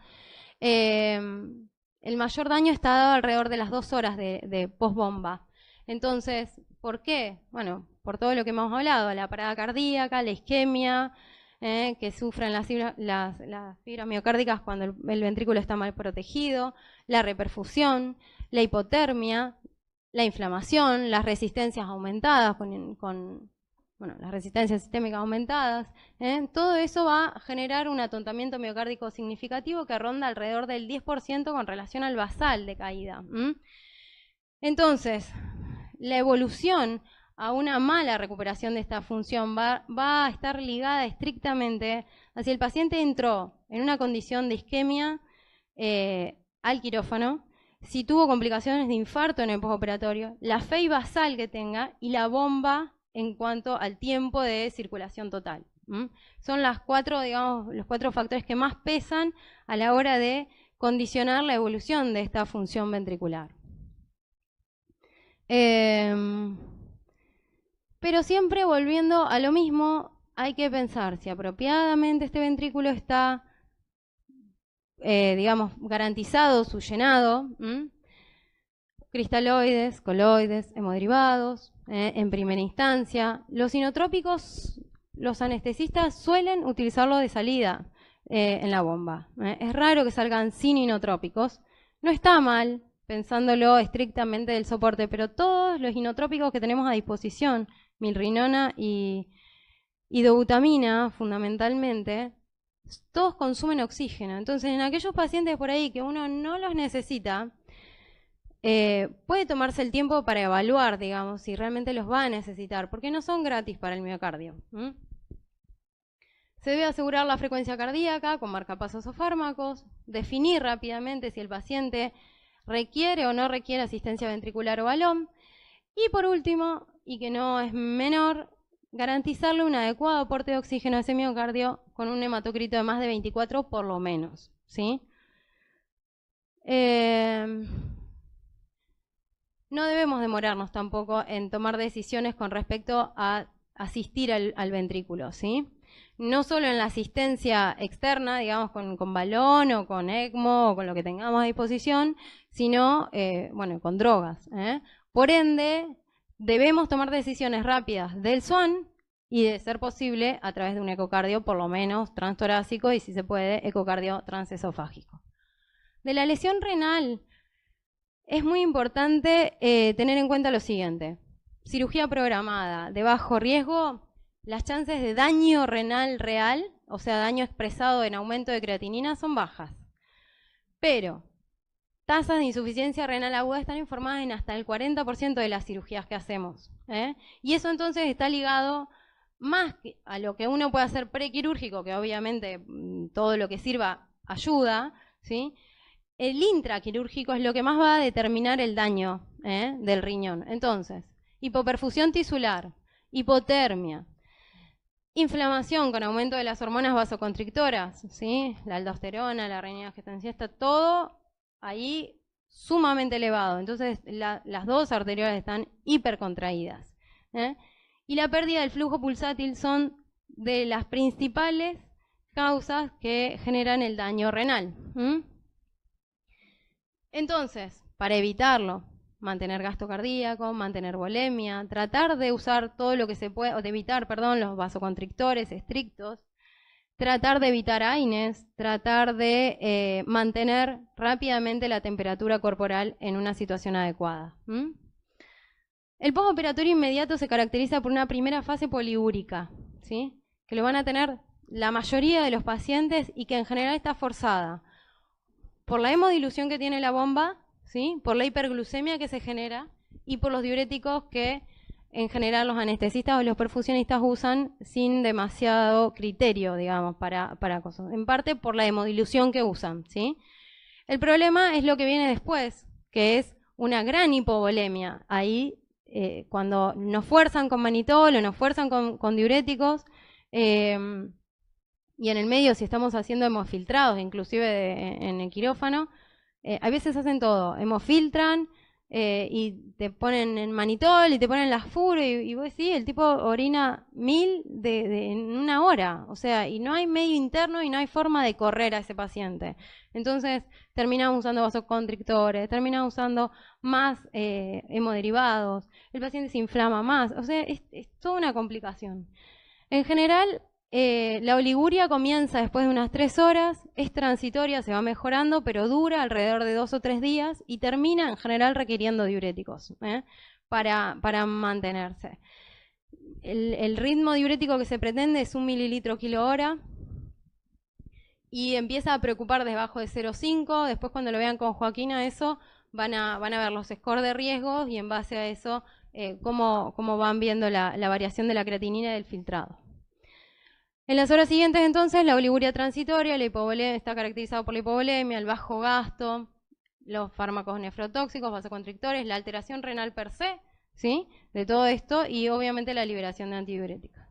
El mayor daño está dado alrededor de las 2 horas de postbomba. Entonces, ¿por qué? Bueno, por todo lo que hemos hablado, la parada cardíaca, la isquemia, que sufren las fibras miocárdicas cuando el ventrículo está mal protegido, la reperfusión, la hipotermia, la inflamación, las resistencias aumentadas las resistencias sistémicas aumentadas, todo eso va a generar un atontamiento miocárdico significativo que ronda alrededor del 10% con relación al basal de caída. Entonces, la evolución a una mala recuperación de esta función va a estar ligada estrictamente a si el paciente entró en una condición de isquemia al quirófano, si tuvo complicaciones de infarto en el postoperatorio, la FEI basal que tenga y la bomba en cuanto al tiempo de circulación total. Son los 4 factores que más pesan a la hora de condicionar la evolución de esta función ventricular. Pero siempre volviendo a lo mismo, hay que pensar si apropiadamente este ventrículo está, garantizado su llenado, cristaloides, coloides, hemoderivados. En primera instancia, los inotrópicos, los anestesistas suelen utilizarlo de salida en la bomba. Es raro que salgan sin inotrópicos. No está mal, pensándolo estrictamente del soporte, pero todos los inotrópicos que tenemos a disposición, milrinona y dobutamina fundamentalmente, todos consumen oxígeno. Entonces, en aquellos pacientes por ahí que uno no los necesita, puede tomarse el tiempo para evaluar, digamos, si realmente los va a necesitar, porque no son gratis para el miocardio. Se debe asegurar la frecuencia cardíaca con marcapasos o fármacos, definir rápidamente si el paciente requiere o no requiere asistencia ventricular o balón, y por último, y que no es menor, garantizarle un adecuado aporte de oxígeno a ese miocardio con un hematocrito de más de 24 por lo menos, ¿sí? No debemos demorarnos tampoco en tomar decisiones con respecto a asistir al ventrículo, ¿sí? No solo en la asistencia externa, digamos, con balón o con ECMO o con lo que tengamos a disposición, sino, con drogas. Por ende, debemos tomar decisiones rápidas del SWAN y, de ser posible, a través de un ecocardio, por lo menos transtorácico y, si se puede, ecocardio transesofágico. De la lesión renal, es muy importante tener en cuenta lo siguiente. Cirugía programada de bajo riesgo, las chances de daño renal real, o sea, daño expresado en aumento de creatinina, son bajas. Pero tasas de insuficiencia renal aguda están informadas en hasta el 40% de las cirugías que hacemos. Y eso entonces está ligado más a lo que uno puede hacer prequirúrgico, que obviamente todo lo que sirva ayuda, ¿sí? El intraquirúrgico es lo que más va a determinar el daño del riñón. Entonces, hipoperfusión tisular, hipotermia, inflamación con aumento de las hormonas vasoconstrictoras, ¿sí? La aldosterona, la renina gestantina, está todo ahí sumamente elevado. Entonces, las dos arteriales están hipercontraídas. Y la pérdida del flujo pulsátil son de las principales causas que generan el daño renal. Entonces, para evitarlo, mantener gasto cardíaco, mantener volemia, tratar de usar todo lo que se puede, o de evitar, perdón, los vasoconstrictores estrictos, tratar de evitar AINES, tratar de mantener rápidamente la temperatura corporal en una situación adecuada. El postoperatorio inmediato se caracteriza por una primera fase poliúrica, ¿sí? Que lo van a tener la mayoría de los pacientes y que en general está forzada por la hemodilución que tiene la bomba, ¿sí? Por la hiperglucemia que se genera y por los diuréticos que en general los anestesistas o los perfusionistas usan sin demasiado criterio, digamos, para cosas. En parte por la hemodilución que usan, ¿sí? El problema es lo que viene después, que es una gran hipovolemia. Ahí, cuando nos fuerzan con manitol o nos fuerzan con diuréticos, y en el medio, si estamos haciendo hemofiltrados, inclusive en el quirófano, a veces hacen todo, hemofiltran y te ponen en manitol y te ponen las furo y vos decís, el tipo orina 1000 en una hora, o sea, y no hay medio interno y no hay forma de correr a ese paciente. Entonces terminamos usando vasoconstrictores, terminamos usando más hemoderivados, el paciente se inflama más, o sea, es toda una complicación. En general, la oliguria comienza después de unas 3 horas, es transitoria, se va mejorando, pero dura alrededor de 2 o 3 días y termina en general requiriendo diuréticos para mantenerse. El ritmo diurético que se pretende es 1 mililitro kilo hora y empieza a preocupar debajo de 0,5. Después, cuando lo vean con Joaquina, eso van a ver los scores de riesgos y en base a eso cómo van viendo la variación de la creatinina y del filtrado. En las horas siguientes, entonces, la oliguria transitoria, la hipovolemia está caracterizada por la hipovolemia, el bajo gasto, los fármacos nefrotóxicos, vasoconstrictores, la alteración renal per se, ¿sí?, de todo esto y obviamente la liberación de antidiuréticos.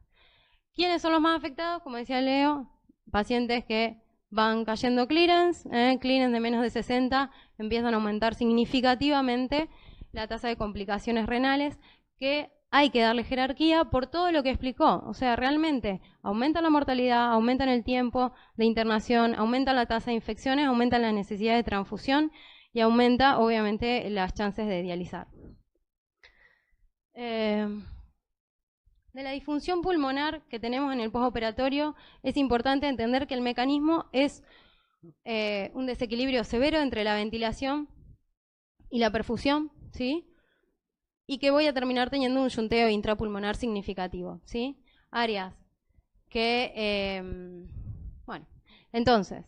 ¿Quiénes son los más afectados? Como decía Leo, pacientes que van cayendo clearance de menos de 60, empiezan a aumentar significativamente la tasa de complicaciones renales, que hay que darle jerarquía por todo lo que explicó. O sea, realmente aumenta la mortalidad, aumentan el tiempo de internación, aumenta la tasa de infecciones, aumenta la necesidad de transfusión y aumenta, obviamente, las chances de dializar. De la disfunción pulmonar que tenemos en el postoperatorio, es importante entender que el mecanismo es un desequilibrio severo entre la ventilación y la perfusión, ¿sí?, y que voy a terminar teniendo un yunteo intrapulmonar significativo, ¿sí? Áreas que, bueno, entonces,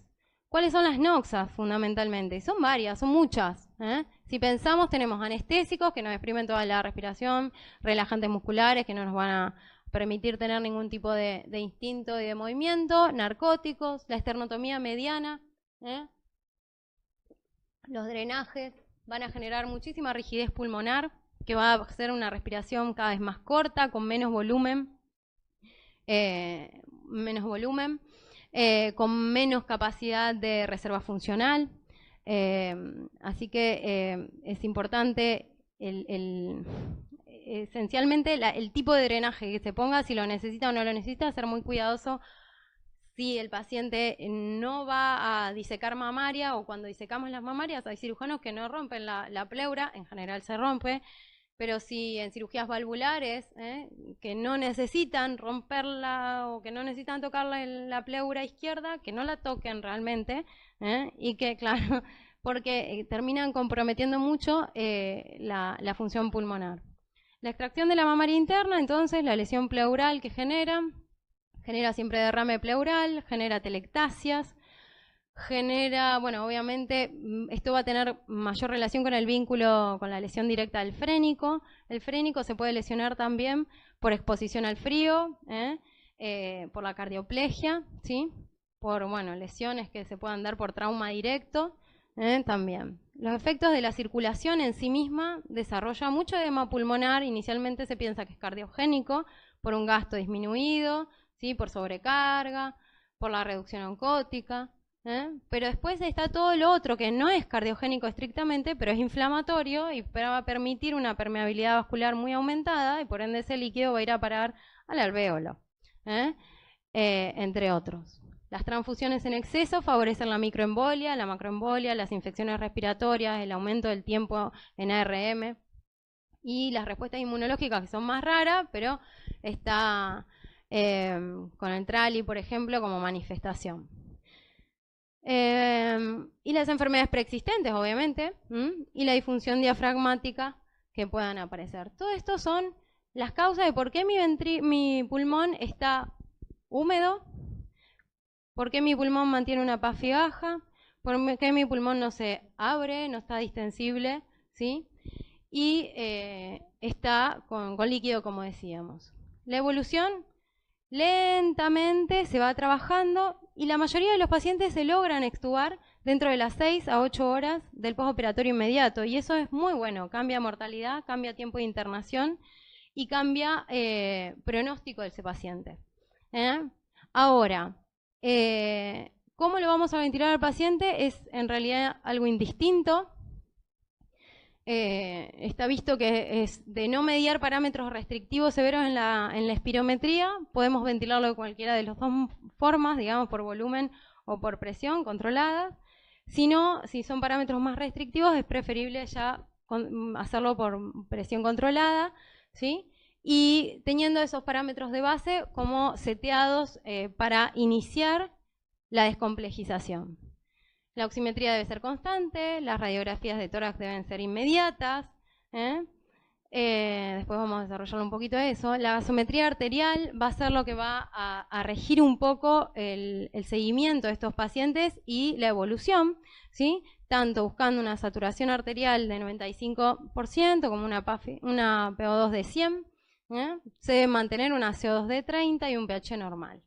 ¿cuáles son las noxas fundamentalmente? Son varias, son muchas. Si pensamos, tenemos anestésicos que nos exprimen toda la respiración, relajantes musculares que no nos van a permitir tener ningún tipo de instinto y de movimiento, narcóticos, la esternotomía mediana, los drenajes van a generar muchísima rigidez pulmonar, que va a hacer una respiración cada vez más corta, con menos volumen, con menos capacidad de reserva funcional. Así que es importante esencialmente el tipo de drenaje que se ponga, si lo necesita o no lo necesita, ser muy cuidadoso. Si el paciente no va a disecar mamaria, o cuando disecamos las mamarias, hay cirujanos que no rompen la pleura, en general se rompe, pero si en cirugías valvulares, que no necesitan romperla o que no necesitan tocarla en la pleura izquierda, que no la toquen realmente, y que, claro, porque terminan comprometiendo mucho la función pulmonar. La extracción de la mamaria interna, entonces, la lesión pleural que genera siempre derrame pleural, genera telectasias, genera, bueno, obviamente esto va a tener mayor relación con el vínculo, con la lesión directa del frénico. El frénico se puede lesionar también por exposición al frío, por la cardioplegia, ¿sí?, por, bueno, lesiones que se puedan dar por trauma directo, también. Los efectos de la circulación en sí misma desarrolla mucho edema pulmonar. Inicialmente se piensa que es cardiogénico por un gasto disminuido, ¿sí?, por sobrecarga, por la reducción oncótica. Pero después está todo lo otro que no es cardiogénico estrictamente, pero es inflamatorio y va a permitir una permeabilidad vascular muy aumentada y por ende ese líquido va a ir a parar al alvéolo, entre otros. Las transfusiones en exceso favorecen la microembolia, la macroembolia, las infecciones respiratorias, el aumento del tiempo en ARM y las respuestas inmunológicas, que son más raras, pero está con el trali, por ejemplo, como manifestación. Y las enfermedades preexistentes, obviamente, y la disfunción diafragmática que puedan aparecer. Todo esto son las causas de por qué mi pulmón está húmedo, por qué mi pulmón mantiene una PAFI baja, por qué mi pulmón no se abre, no está distensible, ¿sí?, y está con líquido, como decíamos. La evolución lentamente se va trabajando y la mayoría de los pacientes se logran extubar dentro de las 6 a 8 horas del postoperatorio inmediato. Y eso es muy bueno, cambia mortalidad, cambia tiempo de internación y cambia pronóstico de ese paciente. Ahora, ¿cómo lo vamos a ventilar al paciente? Es en realidad algo indistinto. Está visto que es de no mediar parámetros restrictivos severos en la espirometría, podemos ventilarlo de cualquiera de las dos formas, digamos por volumen o por presión controlada. Si no, si son parámetros más restrictivos, es preferible ya hacerlo por presión controlada, ¿sí? Y teniendo esos parámetros de base como seteados para iniciar la descomplejización. La oximetría debe ser constante, las radiografías de tórax deben ser inmediatas. Después vamos a desarrollar un poquito eso. La gasometría arterial va a ser lo que va a regir un poco el seguimiento de estos pacientes y la evolución, ¿sí? Tanto buscando una saturación arterial de 95% como una PO2 de 100. Se debe mantener una CO2 de 30 y un pH normal.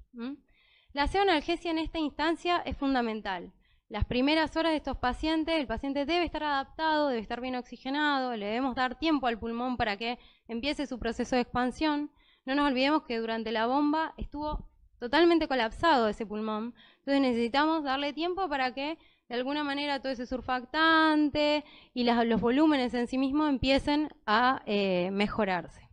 La CO-analgesia en esta instancia es fundamental. Las primeras horas de estos pacientes, el paciente debe estar adaptado, debe estar bien oxigenado, le debemos dar tiempo al pulmón para que empiece su proceso de expansión. No nos olvidemos que durante la bomba estuvo totalmente colapsado ese pulmón, entonces necesitamos darle tiempo para que de alguna manera todo ese surfactante y los volúmenes en sí mismos empiecen a mejorarse.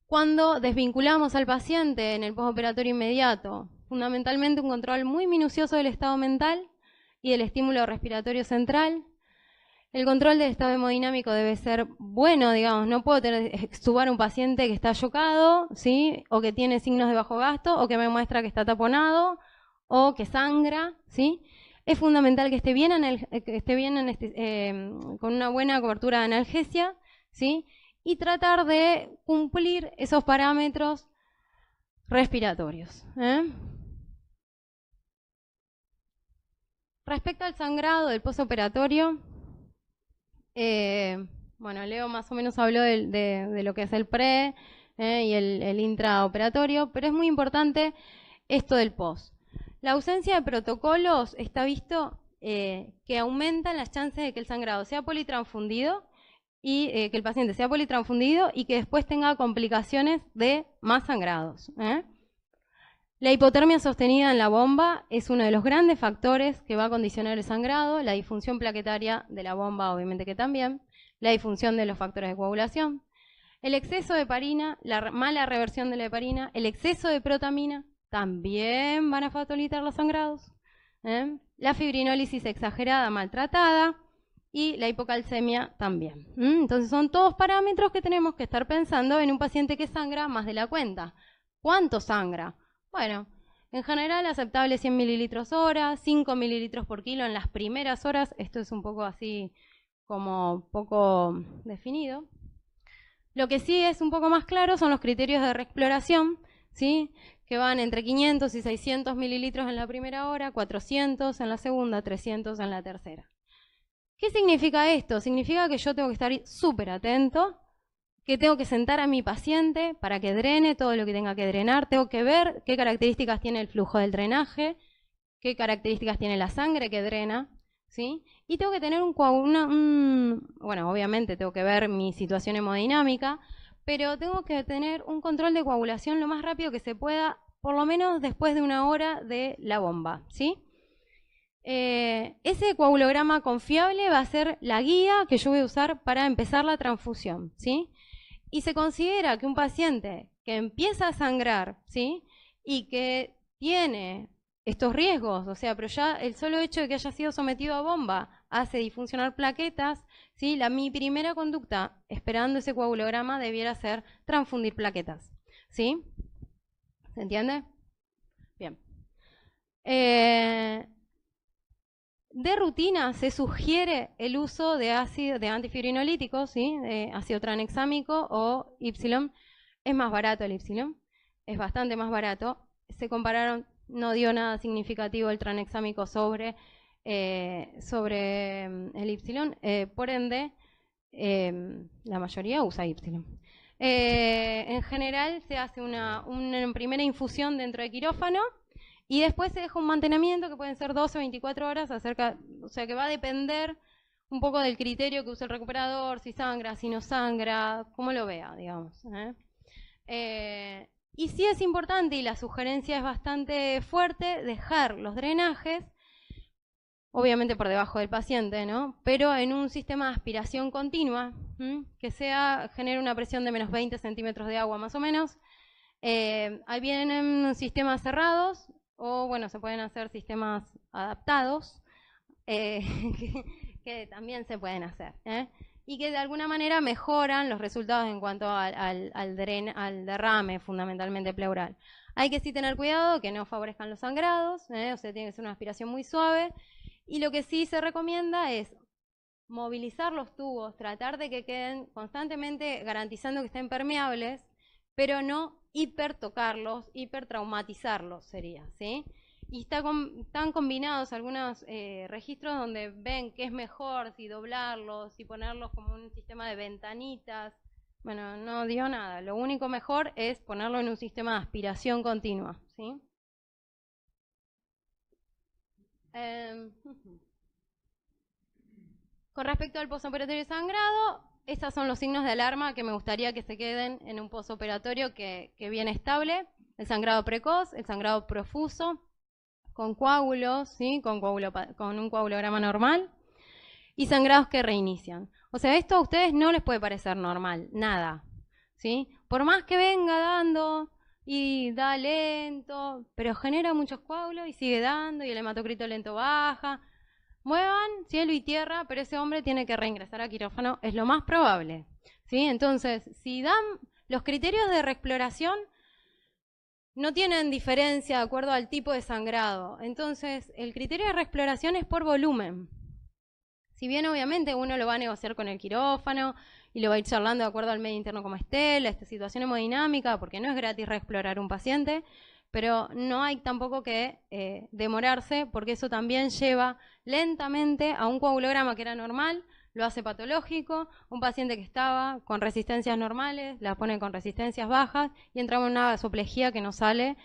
Cuando desvinculamos al paciente en el postoperatorio inmediato, fundamentalmente un control muy minucioso del estado mental y del estímulo respiratorio central. El control del estado hemodinámico debe ser bueno, digamos, no puedo extubar un paciente que está chocado, ¿sí? O que tiene signos de bajo gasto, o que me muestra que está taponado, o que sangra, ¿sí? Es fundamental que esté bien, con una buena cobertura de analgesia, ¿sí? Y tratar de cumplir esos parámetros respiratorios. Respecto al sangrado del postoperatorio, bueno, Leo más o menos habló de lo que es el pre y el intraoperatorio, pero es muy importante esto del post. La ausencia de protocolos está visto que aumentan las chances de que el sangrado sea politransfundido y que el paciente sea politransfundido y que después tenga complicaciones de más sangrados. La hipotermia sostenida en la bomba es uno de los grandes factores que va a condicionar el sangrado, la disfunción plaquetaria de la bomba obviamente que también, la disfunción de los factores de coagulación, el exceso de heparina, la mala reversión de la heparina, el exceso de protamina también van a facilitar los sangrados, la fibrinólisis exagerada maltratada y la hipocalcemia también. Entonces son todos parámetros que tenemos que estar pensando en un paciente que sangra más de la cuenta. ¿Cuánto sangra? Bueno, en general aceptable 100 mililitros hora, 5 mililitros por kilo en las primeras horas. Esto es un poco así como poco definido. Lo que sí es un poco más claro son los criterios de reexploración, ¿sí? Que van entre 500 y 600 mililitros en la primera hora, 400 en la segunda, 300 en la tercera. ¿Qué significa esto? Significa que yo tengo que estar súper atento, que tengo que sentar a mi paciente para que drene todo lo que tenga que drenar, tengo que ver qué características tiene el flujo del drenaje, qué características tiene la sangre que drena, ¿sí? Y tengo que tener bueno, obviamente tengo que ver mi situación hemodinámica, pero tengo que tener un control de coagulación lo más rápido que se pueda, por lo menos después de una hora de la bomba, ¿sí? Ese coagulograma confiable va a ser la guía que yo voy a usar para empezar la transfusión, ¿sí? Y se considera que un paciente que empieza a sangrar, ¿sí? Y que tiene estos riesgos, o sea, pero ya el solo hecho de que haya sido sometido a bomba hace disfuncionar plaquetas, ¿sí? Mi primera conducta, esperando ese coagulograma, debiera ser transfundir plaquetas, ¿sí? ¿Se entiende? Bien. De rutina se sugiere el uso de antifibrinolíticos, ¿sí? De ácido tranexámico o Y. Es más barato el Y, es bastante más barato. Se compararon, no dio nada significativo el tranexámico sobre el Y, por ende, la mayoría usa Y. En general se hace una primera infusión dentro de quirófano Y después se deja un mantenimiento que pueden ser 12 o 24 horas, o sea que va a depender un poco del criterio que use el recuperador, si sangra, si no sangra, como lo vea, digamos. Y sí es importante, y la sugerencia es bastante fuerte, dejar los drenajes, obviamente por debajo del paciente, ¿no? Pero en un sistema de aspiración continua, que genere una presión de menos 20 centímetros de agua más o menos. Ahí vienen sistemas cerrados, o bueno, se pueden hacer sistemas adaptados, que también se pueden hacer, y que de alguna manera mejoran los resultados en cuanto al derrame fundamentalmente pleural. Hay que sí tener cuidado que no favorezcan los sangrados, o sea, tiene que ser una aspiración muy suave, y lo que sí se recomienda es movilizar los tubos, tratar de que queden constantemente garantizando que estén permeables, pero no hipertocarlos, hipertraumatizarlos sería, ¿sí? Y están combinados algunos registros donde ven que es mejor si doblarlos, si ponerlos como un sistema de ventanitas. Bueno, no digo nada, lo único mejor es ponerlo en un sistema de aspiración continua, ¿sí? Con respecto al posoperatorio sangrado, estos son los signos de alarma que me gustaría que se queden en un posoperatorio que viene estable. El sangrado precoz, el sangrado profuso, con coágulos, ¿sí? con un coagulograma normal, y sangrados que reinician. O sea, esto a ustedes no les puede parecer normal, nada, ¿sí? Por más que venga dando y da lento, pero genera muchos coágulos y sigue dando, y el hematocrito lento baja. Muevan cielo y tierra, pero ese hombre tiene que reingresar a quirófano, es lo más probable, ¿sí? Entonces, si dan los criterios de reexploración, no tienen diferencia de acuerdo al tipo de sangrado. Entonces, el criterio de reexploración es por volumen. Si bien obviamente uno lo va a negociar con el quirófano y lo va a ir charlando de acuerdo al medio interno como esté, esta situación hemodinámica, porque no es gratis reexplorar un paciente, pero no hay tampoco que demorarse, porque eso también lleva lentamente a un coagulograma que era normal, lo hace patológico, un paciente que estaba con resistencias normales, la pone con resistencias bajas y entramos en una vasoplejía que no sale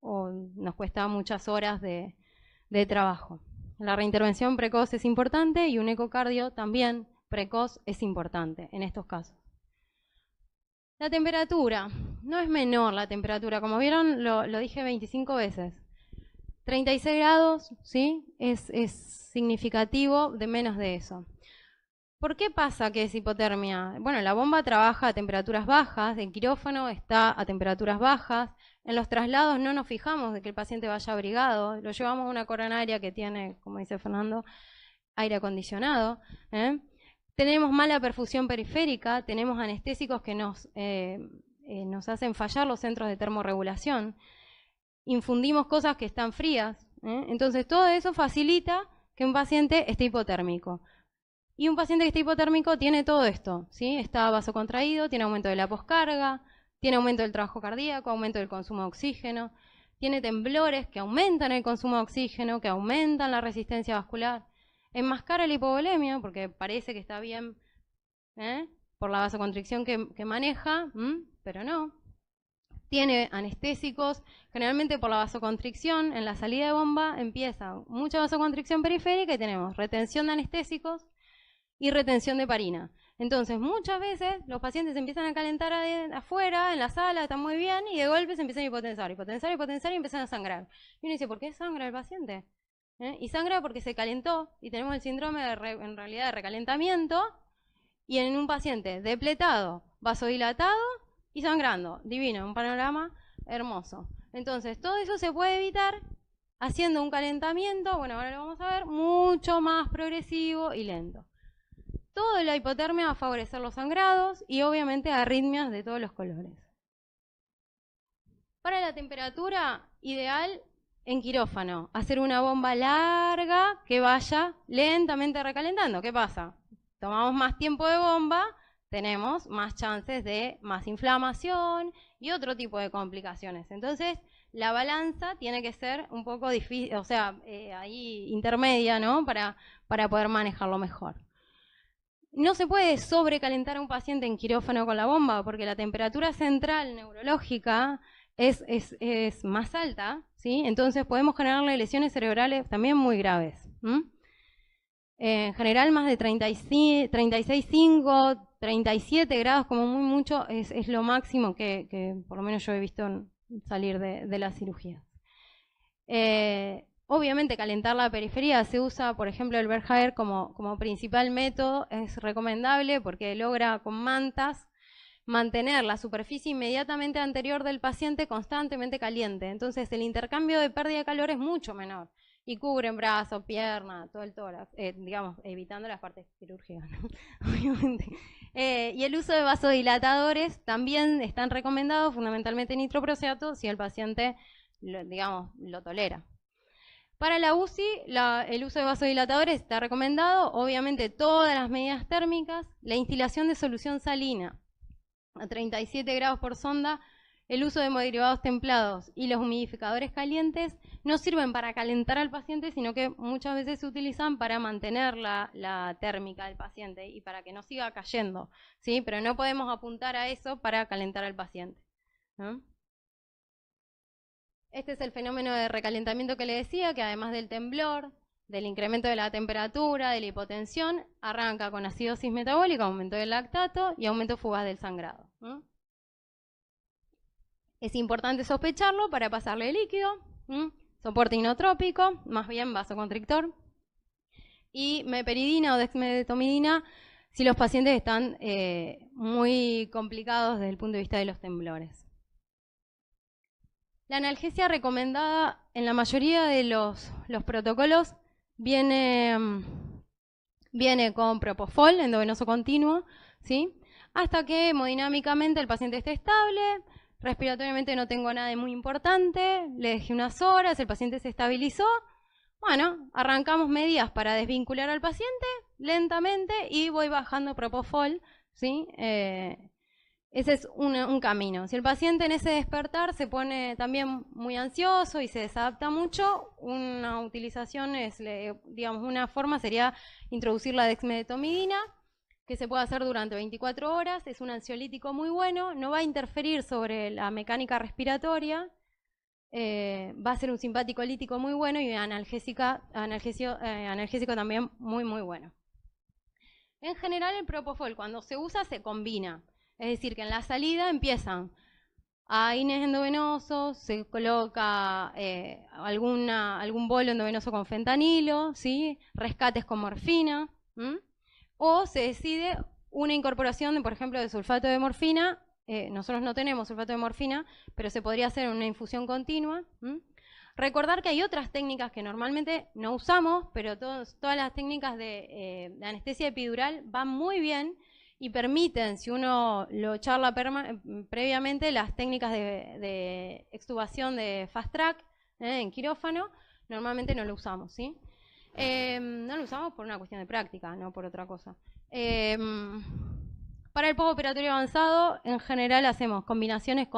o nos cuesta muchas horas de trabajo. La reintervención precoz es importante y un ecocardio también precoz es importante en estos casos. La temperatura, no es menor la temperatura, como vieron lo dije 25 veces. 36 grados, ¿sí? Es significativo de menos de eso. ¿Por qué pasa que es hipotermia? Bueno, la bomba trabaja a temperaturas bajas, el quirófano está a temperaturas bajas, en los traslados no nos fijamos de que el paciente vaya abrigado, lo llevamos a una coronaria que tiene, como dice Fernando, aire acondicionado, Tenemos mala perfusión periférica, tenemos anestésicos que nos hacen fallar los centros de termorregulación, infundimos cosas que están frías, entonces todo eso facilita que un paciente esté hipotérmico. Y un paciente que está hipotérmico tiene todo esto, ¿sí? Está vasocontraído, tiene aumento de la poscarga, tiene aumento del trabajo cardíaco, aumento del consumo de oxígeno, tiene temblores que aumentan el consumo de oxígeno, que aumentan la resistencia vascular. Enmascara la hipovolemia, porque parece que está bien por la vasoconstricción que maneja, pero no. Tiene anestésicos, generalmente por la vasoconstricción, en la salida de bomba empieza mucha vasoconstricción periférica y tenemos retención de anestésicos y retención de heparina. Entonces, muchas veces los pacientes empiezan a calentar afuera, en la sala, están muy bien, y de golpe se empiezan a hipotensar y empiezan a sangrar. Y uno dice, ¿por qué sangra el paciente? Y sangra porque se calentó, y tenemos el síndrome en realidad de recalentamiento, y en un paciente depletado, vasodilatado y sangrando. Divino, un panorama hermoso. Entonces, todo eso se puede evitar haciendo un calentamiento, bueno, ahora lo vamos a ver, mucho más progresivo y lento. Toda la hipotermia va a favorecer los sangrados y obviamente arritmias de todos los colores. Para la temperatura ideal en quirófano, hacer una bomba larga que vaya lentamente recalentando. ¿Qué pasa? Tomamos más tiempo de bomba, tenemos más chances de más inflamación y otro tipo de complicaciones. Entonces, la balanza tiene que ser un poco difícil, o sea, ahí intermedia, ¿no? Para poder manejarlo mejor. No se puede sobrecalentar a un paciente en quirófano con la bomba porque la temperatura central neurológica es más alta, ¿sí? Entonces podemos generarle lesiones cerebrales también muy graves. En general más de 36,5, 37 grados como muy mucho es lo máximo que por lo menos yo he visto salir de la cirugía. Obviamente calentar la periferia se usa, por ejemplo, el Verhaer como principal método, es recomendable porque logra con mantas mantener la superficie inmediatamente anterior del paciente constantemente caliente. Entonces el intercambio de pérdida de calor es mucho menor y cubren brazo, pierna, todo el tórax, digamos, evitando las partes quirúrgicas, ¿no? Obviamente. Y el uso de vasodilatadores también están recomendados, fundamentalmente nitroproseato, si el paciente lo tolera. Para la UCI, el uso de vasodilatadores está recomendado, obviamente todas las medidas térmicas, la instilación de solución salina a 37 grados por sonda, el uso de hemoderivados templados y los humidificadores calientes no sirven para calentar al paciente, sino que muchas veces se utilizan para mantener la térmica del paciente y para que no siga cayendo, ¿sí? Pero no podemos apuntar a eso para calentar al paciente, ¿no? Este es el fenómeno de recalentamiento que le decía, que además del temblor, del incremento de la temperatura, de la hipotensión, arranca con acidosis metabólica, aumento del lactato y aumento fugaz del sangrado. Es importante sospecharlo para pasarle líquido, soporte inotrópico, más bien vasoconstrictor, y meperidina o dexmedetomidina si los pacientes están muy complicados desde el punto de vista de los temblores. La analgesia recomendada en la mayoría de los protocolos viene con propofol endovenoso continuo, ¿sí? Hasta que hemodinámicamente el paciente esté estable, respiratoriamente no tengo nada de muy importante, le dejé unas horas, el paciente se estabilizó. Bueno, arrancamos medidas para desvincular al paciente lentamente y voy bajando propofol, ¿sí? Ese es un camino. Si el paciente en ese despertar se pone también muy ansioso y se desadapta mucho, una utilización digamos, una forma sería introducir la dexmedetomidina, que se puede hacer durante 24 horas. Es un ansiolítico muy bueno, no va a interferir sobre la mecánica respiratoria, va a ser un simpático lítico muy bueno y analgésico también muy, muy bueno. En general el propofol cuando se usa se combina. Es decir, que en la salida empiezan AINES endovenosos, se coloca algún bolo endovenoso con fentanilo, ¿sí? Rescates con morfina, o se decide una incorporación, por ejemplo, de sulfato de morfina. Nosotros no tenemos sulfato de morfina, pero se podría hacer una infusión continua. Recordar que hay otras técnicas que normalmente no usamos, pero todas las técnicas de anestesia epidural van muy bien y permiten, si uno lo charla previamente, las técnicas de extubación de fast track en quirófano, normalmente no lo usamos, ¿sí? No lo usamos por una cuestión de práctica, no por otra cosa. Para el postoperatorio avanzado, en general hacemos combinaciones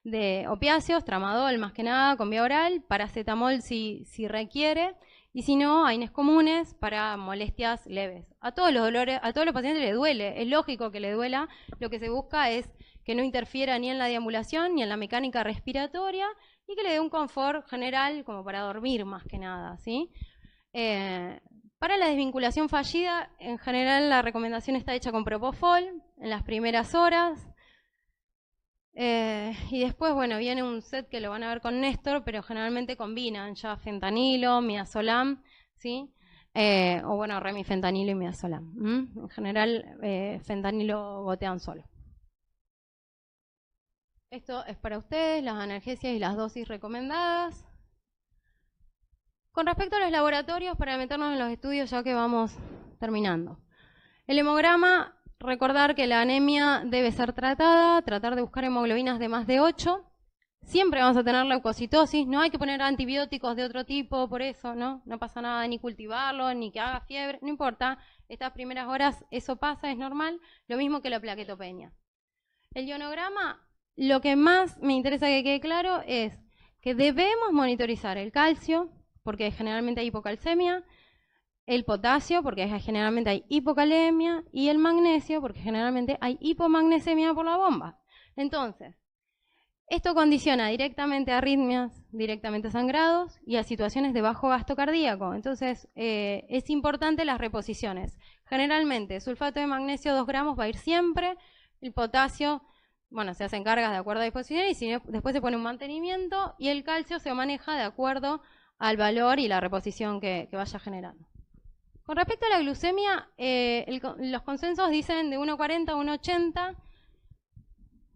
de opiáceos, tramadol más que nada, con vía oral, paracetamol si requiere, y si no, AINES comunes para molestias leves. A todos los pacientes les duele, es lógico que les duela, lo que se busca es que no interfiera ni en la deambulación ni en la mecánica respiratoria y que le dé un confort general como para dormir más que nada, ¿sí? Para la desvinculación fallida, en general la recomendación está hecha con propofol en las primeras horas. Y después, bueno, viene un set que lo van a ver con Néstor, pero generalmente combinan ya fentanilo, midazolam, ¿sí? O bueno, remifentanilo y midazolam. En general, fentanilo gotean solo. Esto es para ustedes, las analgesias y las dosis recomendadas. Con respecto a los laboratorios, para meternos en los estudios ya que vamos terminando. El hemograma, recordar que la anemia debe ser tratada, tratar de buscar hemoglobinas de más de 8. Siempre vamos a tener leucocitosis, no hay que poner antibióticos de otro tipo por eso, ¿no? No pasa nada, ni cultivarlo, ni que haga fiebre, no importa. Estas primeras horas eso pasa, es normal, lo mismo que la plaquetopenia. El ionograma, lo que más me interesa que quede claro es que debemos monitorizar el calcio, porque generalmente hay hipocalcemia, el potasio, porque generalmente hay hipocalemia, y el magnesio, porque generalmente hay hipomagnesemia por la bomba. Entonces, Esto condiciona directamente a arritmias, directamente a sangrados y a situaciones de bajo gasto cardíaco. Entonces, es importante las reposiciones. Generalmente, sulfato de magnesio 2 gramos va a ir siempre, el potasio, bueno, se hacen cargas de acuerdo a disposición y después se pone un mantenimiento y el calcio se maneja de acuerdo al valor y la reposición que vaya generando. Con respecto a la glucemia, los consensos dicen de 1,40 a 1,80.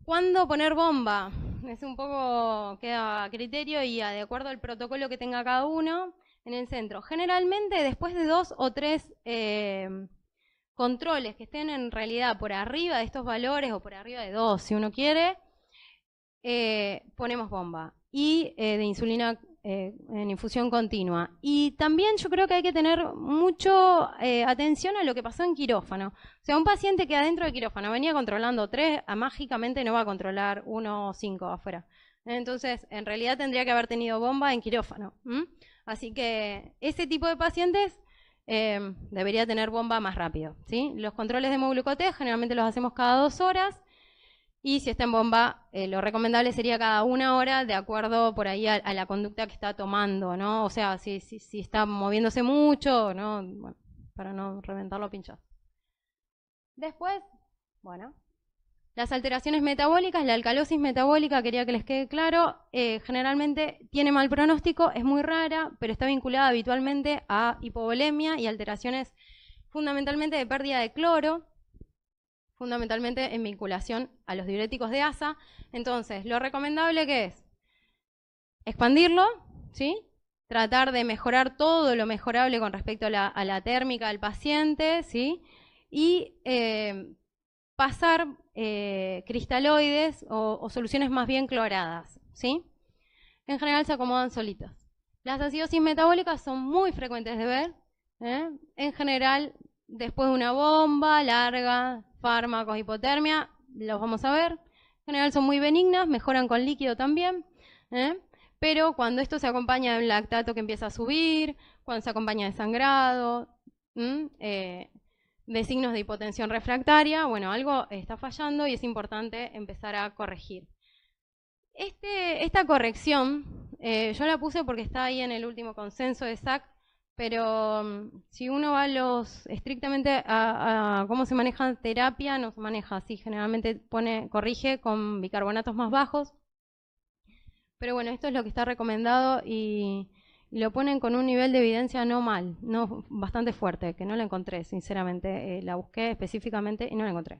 ¿Cuándo poner bomba? Es un poco, queda a criterio y de acuerdo al protocolo que tenga cada uno en el centro. Generalmente después de 2 o 3 controles que estén en realidad por arriba de estos valores o por arriba de 2, si uno quiere, ponemos bomba. Y de insulina en infusión continua. Y también yo creo que hay que tener mucho atención a lo que pasó en quirófano. O sea, un paciente que adentro de quirófano venía controlando 3, mágicamente no va a controlar 1 o 5 afuera. Entonces, en realidad tendría que haber tenido bomba en quirófano. Así que ese tipo de pacientes debería tener bomba más rápido, ¿sí? Los controles de hemoglucotés generalmente los hacemos cada 2 horas. Y si está en bomba, lo recomendable sería cada 1 hora, de acuerdo por ahí a la conducta que está tomando, ¿no? O sea, si está moviéndose mucho, ¿no? Bueno, para no reventarlo pinchazo. Después, bueno, las alteraciones metabólicas, la alcalosis metabólica, quería que les quede claro, generalmente tiene mal pronóstico, es muy rara, pero está vinculada habitualmente a hipovolemia y alteraciones fundamentalmente de pérdida de cloro, fundamentalmente en vinculación a los diuréticos de asa. Entonces, lo recomendable que es expandirlo, ¿sí? Tratar de mejorar todo lo mejorable con respecto a la térmica del paciente, ¿sí? Y pasar cristaloides o soluciones más bien cloradas, ¿sí? En general se acomodan solitas. Las acidosis metabólicas son muy frecuentes de ver, en general después de una bomba larga, fármacos, hipotermia, los vamos a ver. En general son muy benignas, mejoran con líquido también, pero cuando esto se acompaña de un lactato que empieza a subir, cuando se acompaña de sangrado, de signos de hipotensión refractaria, bueno, algo está fallando y es importante empezar a corregir. Esta corrección, yo la puse porque está ahí en el último consenso de SAC, pero si uno va estrictamente a cómo se maneja terapia, no se maneja así, generalmente corrige con bicarbonatos más bajos, pero bueno, esto es lo que está recomendado y lo ponen con un nivel de evidencia no mal, no bastante fuerte, que no la encontré, sinceramente, la busqué específicamente y no la encontré.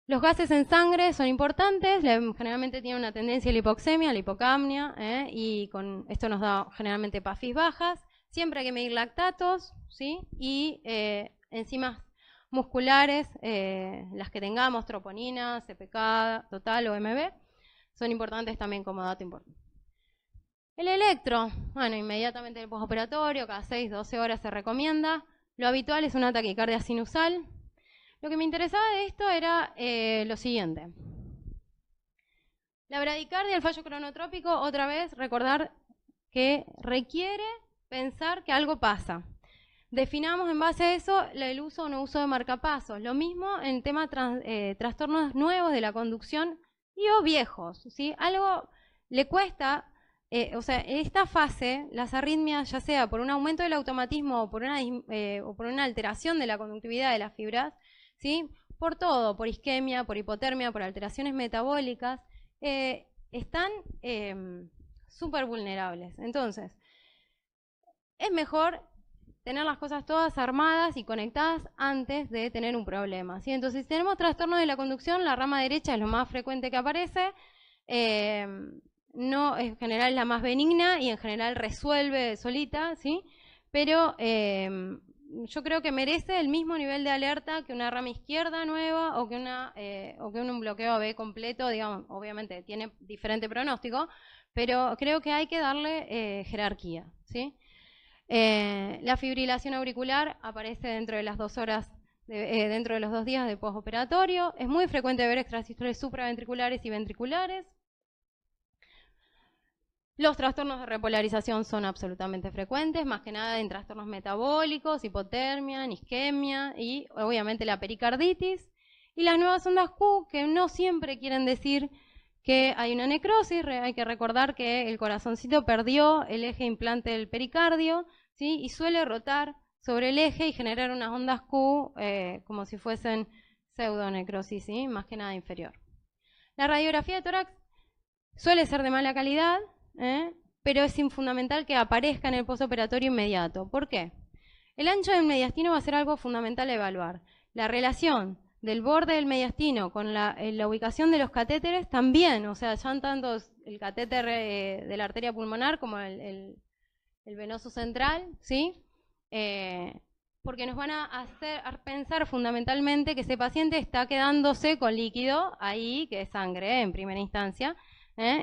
Los gases en sangre son importantes, generalmente tienen una tendencia a la hipoxemia, a la hipocapnia, y con esto nos da generalmente PAFIs bajas. Siempre hay que medir lactatos, ¿sí? Y enzimas musculares, las que tengamos, troponina, CPK, total o MB, son importantes también como dato importante. El electro, bueno, inmediatamente el postoperatorio, cada 6-12 horas se recomienda. Lo habitual es una taquicardia sinusal. Lo que me interesaba de esto era lo siguiente. La bradicardia, el fallo cronotrópico, otra vez recordar que requiere pensar que algo pasa. Definamos en base a eso el uso o no uso de marcapasos. Lo mismo en tema trastornos nuevos de la conducción y o viejos, ¿sí? Algo le cuesta, o sea, en esta fase las arritmias, ya sea por un aumento del automatismo o por una alteración de la conductividad de las fibras, ¿sí? Por todo, por isquemia, por hipotermia, por alteraciones metabólicas, están súper vulnerables. Entonces, es mejor tener las cosas todas armadas y conectadas antes de tener un problema, ¿sí? Entonces, si tenemos trastorno de la conducción, la rama derecha es lo más frecuente que aparece, no, en general es la más benigna y en general resuelve solita, ¿sí? Pero yo creo que merece el mismo nivel de alerta que una rama izquierda nueva o que un bloqueo AB completo, digamos, obviamente tiene diferente pronóstico, pero creo que hay que darle jerarquía, ¿sí? La fibrilación auricular aparece dentro de las 2 horas, dentro de los 2 días de postoperatorio. Es muy frecuente ver extrasístoles supraventriculares y ventriculares. Los trastornos de repolarización son absolutamente frecuentes, más que nada en trastornos metabólicos, hipotermia, en isquemia y obviamente la pericarditis. Y las nuevas ondas Q, que no siempre quieren decir que hay una necrosis, hay que recordar que el corazoncito perdió el eje implante del pericardio, ¿sí? Y suele rotar sobre el eje y generar unas ondas Q como si fuesen pseudonecrosis, ¿sí? Más que nada inferior. La radiografía de tórax suele ser de mala calidad, pero es fundamental que aparezca en el postoperatorio inmediato. ¿Por qué? El ancho del mediastino va a ser algo fundamental a evaluar. La relación del borde del mediastino con la ubicación de los catéteres también, o sea, ya tanto el catéter de la arteria pulmonar como el venoso central, ¿sí? Porque nos van a hacer pensar fundamentalmente que ese paciente está quedándose con líquido ahí, que es sangre en primera instancia,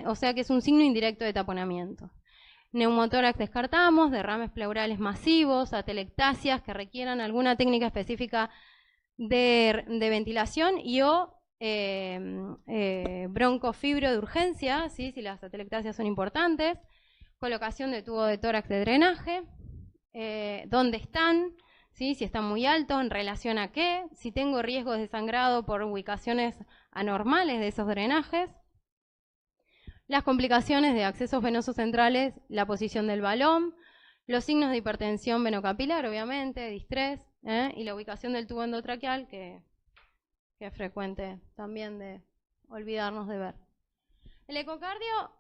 o sea que es un signo indirecto de taponamiento. Neumotórax descartamos, derrames pleurales masivos, atelectasias que requieran alguna técnica específica de ventilación y o broncofibro de urgencia, ¿sí? Si las atelectasias son importantes, colocación de tubo de tórax de drenaje, dónde están, ¿sí? Si están muy altos, en relación a qué, si tengo riesgos de sangrado por ubicaciones anormales de esos drenajes, las complicaciones de accesos venosos centrales, la posición del balón, los signos de hipertensión venocapilar, obviamente, distrés, y la ubicación del tubo endotraqueal, que es frecuente también de olvidarnos de ver. El ecocardio,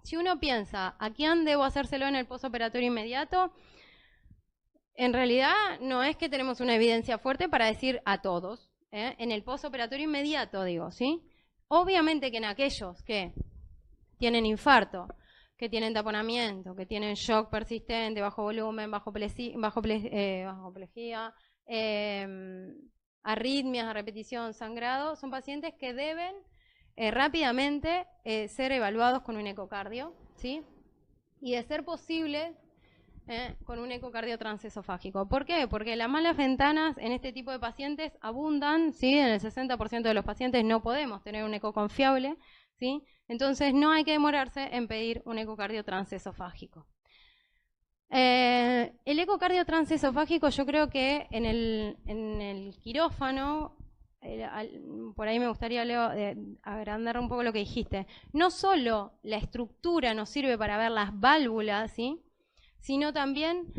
si uno piensa, ¿a quién debo hacérselo en el postoperatorio inmediato? En realidad no es que tenemos una evidencia fuerte para decir a todos, en el postoperatorio inmediato, digo, ¿sí? Obviamente que en aquellos que tienen infarto, que tienen taponamiento, que tienen shock persistente, bajo volumen, bajo plejía, arritmias a repetición, sangrado, son pacientes que deben rápidamente ser evaluados con un ecocardio, ¿sí? Y de ser posible con un ecocardio transesofágico. ¿Por qué? Porque las malas ventanas en este tipo de pacientes abundan, ¿sí? En el 60% de los pacientes no podemos tener un eco confiable, ¿sí? Entonces no hay que demorarse en pedir un ecocardio transesofágico. El ecocardio transesofágico, yo creo que en el quirófano, por ahí me gustaría, Leo, agrandar un poco lo que dijiste. No solo la estructura nos sirve para ver las válvulas, ¿sí? Sino también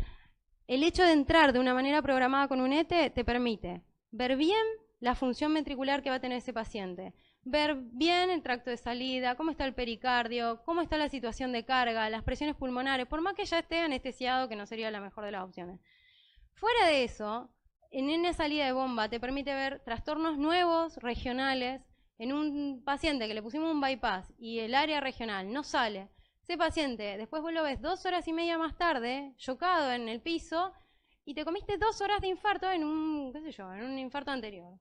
el hecho de entrar de una manera programada con un ET te permite ver bien la función ventricular que va a tener ese paciente, ver bien el tracto de salida, cómo está el pericardio, cómo está la situación de carga, las presiones pulmonares, por más que ya esté anestesiado, que no sería la mejor de las opciones. Fuera de eso, en una salida de bomba te permite ver trastornos nuevos, regionales, en un paciente que le pusimos un bypass y el área regional no sale. Ese paciente, después vos lo ves 2 horas y media más tarde, chocado en el piso, y te comiste 2 horas de infarto en un, qué sé yo, en un infarto anterior.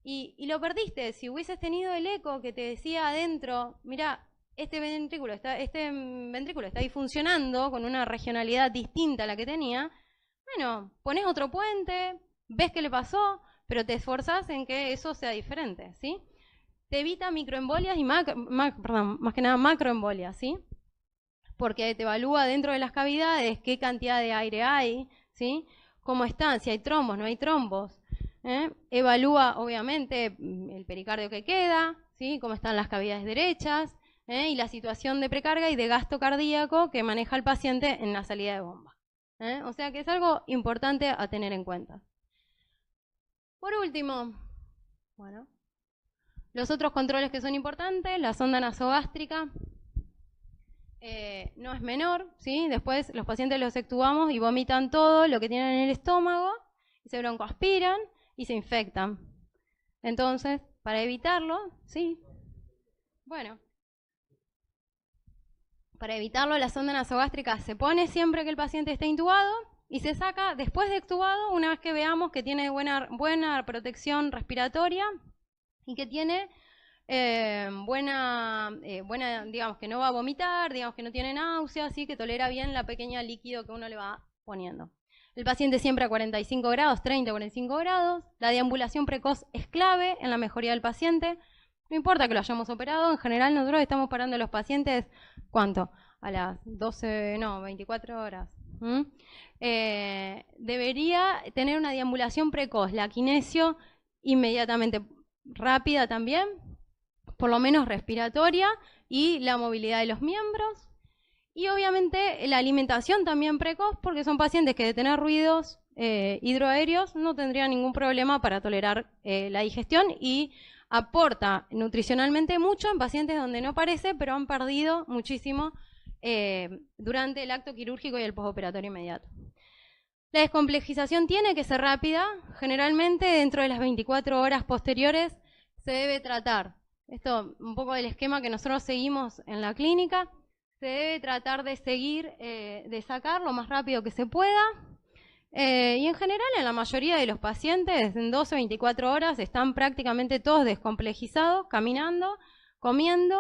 Y lo perdiste. Si hubieses tenido el eco que te decía adentro, mira, este ventrículo está ahí funcionando con una regionalidad distinta a la que tenía, bueno, pones otro puente, ves qué le pasó, pero te esforzás en que eso sea diferente, ¿sí? Te evita microembolias y más que nada macroembolias, ¿sí? Porque te evalúa dentro de las cavidades qué cantidad de aire hay, ¿sí? Cómo están, si hay trombos, no hay trombos. Evalúa, obviamente, el pericardio que queda, ¿sí? Cómo están las cavidades derechas, y la situación de precarga y de gasto cardíaco que maneja el paciente en la salida de bomba. O sea que es algo importante a tener en cuenta. Por último, bueno, los otros controles que son importantes, la sonda nasogástrica. No es menor, ¿sí? Después los pacientes los extubamos y vomitan todo lo que tienen en el estómago, y se broncoaspiran y se infectan. Entonces, para evitarlo, ¿sí? Bueno, para evitarlo, la sonda nasogástrica se pone siempre que el paciente esté intubado y se saca después de extubado, una vez que veamos que tiene buena protección respiratoria y que tiene buena, digamos que no va a vomitar, digamos que no tiene náuseas, ¿sí? Que tolera bien la pequeña líquido que uno le va poniendo. El paciente siempre a 45 grados, 30 a 45 grados. La deambulación precoz es clave en la mejoría del paciente. No importa que lo hayamos operado, en general nosotros estamos parando a los pacientes, ¿cuánto? A las 24 horas. Debería tener una deambulación precoz, la kinesio inmediatamente rápida también, por lo menos respiratoria, y la movilidad de los miembros. Y obviamente la alimentación también precoz, porque son pacientes que de tener ruidos hidroaéreos no tendrían ningún problema para tolerar la digestión, y aporta nutricionalmente mucho en pacientes donde no parece, pero han perdido muchísimo durante el acto quirúrgico y el postoperatorio inmediato. La descomplejización tiene que ser rápida, generalmente dentro de las 24 horas posteriores se debe tratar. Esto un poco del esquema que nosotros seguimos en la clínica. Se debe tratar de seguir, de sacar lo más rápido que se pueda. Y en general, en la mayoría de los pacientes, en 12 o 24 horas están prácticamente todos descomplejizados, caminando, comiendo.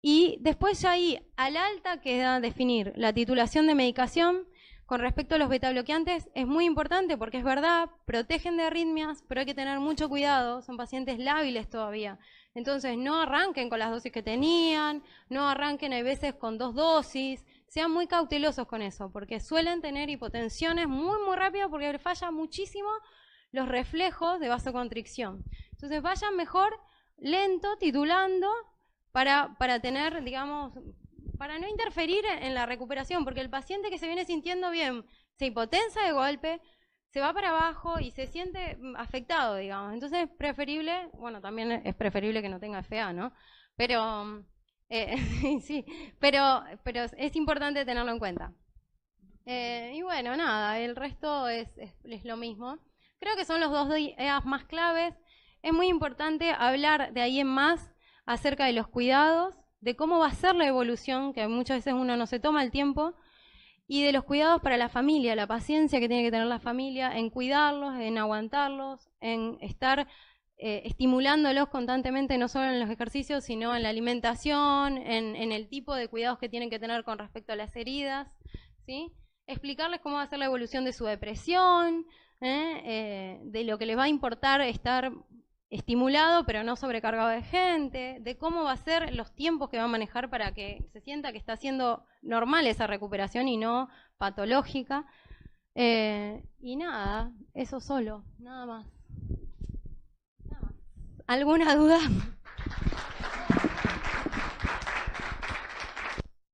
Y después ya ahí, al alta, queda definir la titulación de medicación. Con respecto a los betabloqueantes, es muy importante porque es verdad, protegen de arritmias, pero hay que tener mucho cuidado, son pacientes lábiles todavía. Entonces no arranquen con las dosis que tenían, no arranquen a veces con 2 dosis, sean muy cautelosos con eso, porque suelen tener hipotensiones muy rápido porque les falla muchísimo los reflejos de vasoconstricción. Entonces vayan mejor lento, titulando, para tener, digamos, para no interferir en la recuperación, porque el paciente que se viene sintiendo bien se hipotensa de golpe, se va para abajo y se siente afectado, digamos. Entonces es preferible, bueno, también es preferible que no tenga FA, ¿no? Pero, sí, pero es importante tenerlo en cuenta. Y bueno, nada, el resto es lo mismo. Creo que son los 2 ideas más claves. Es muy importante hablar de ahí en más acerca de los cuidados, de cómo va a ser la evolución, que muchas veces uno no se toma el tiempo, y de los cuidados para la familia, la paciencia que tiene que tener la familia en cuidarlos, en aguantarlos, en estar estimulándolos constantemente, no solo en los ejercicios, sino en la alimentación, en el tipo de cuidados que tienen que tener con respecto a las heridas, ¿sí? Explicarles cómo va a ser la evolución de su depresión, de lo que les va a importar estar estimulado pero no sobrecargado de gente, de cómo va a ser los tiempos que va a manejar para que se sienta que está siendo normal esa recuperación y no patológica. Y nada, eso solo, nada más. ¿Alguna duda?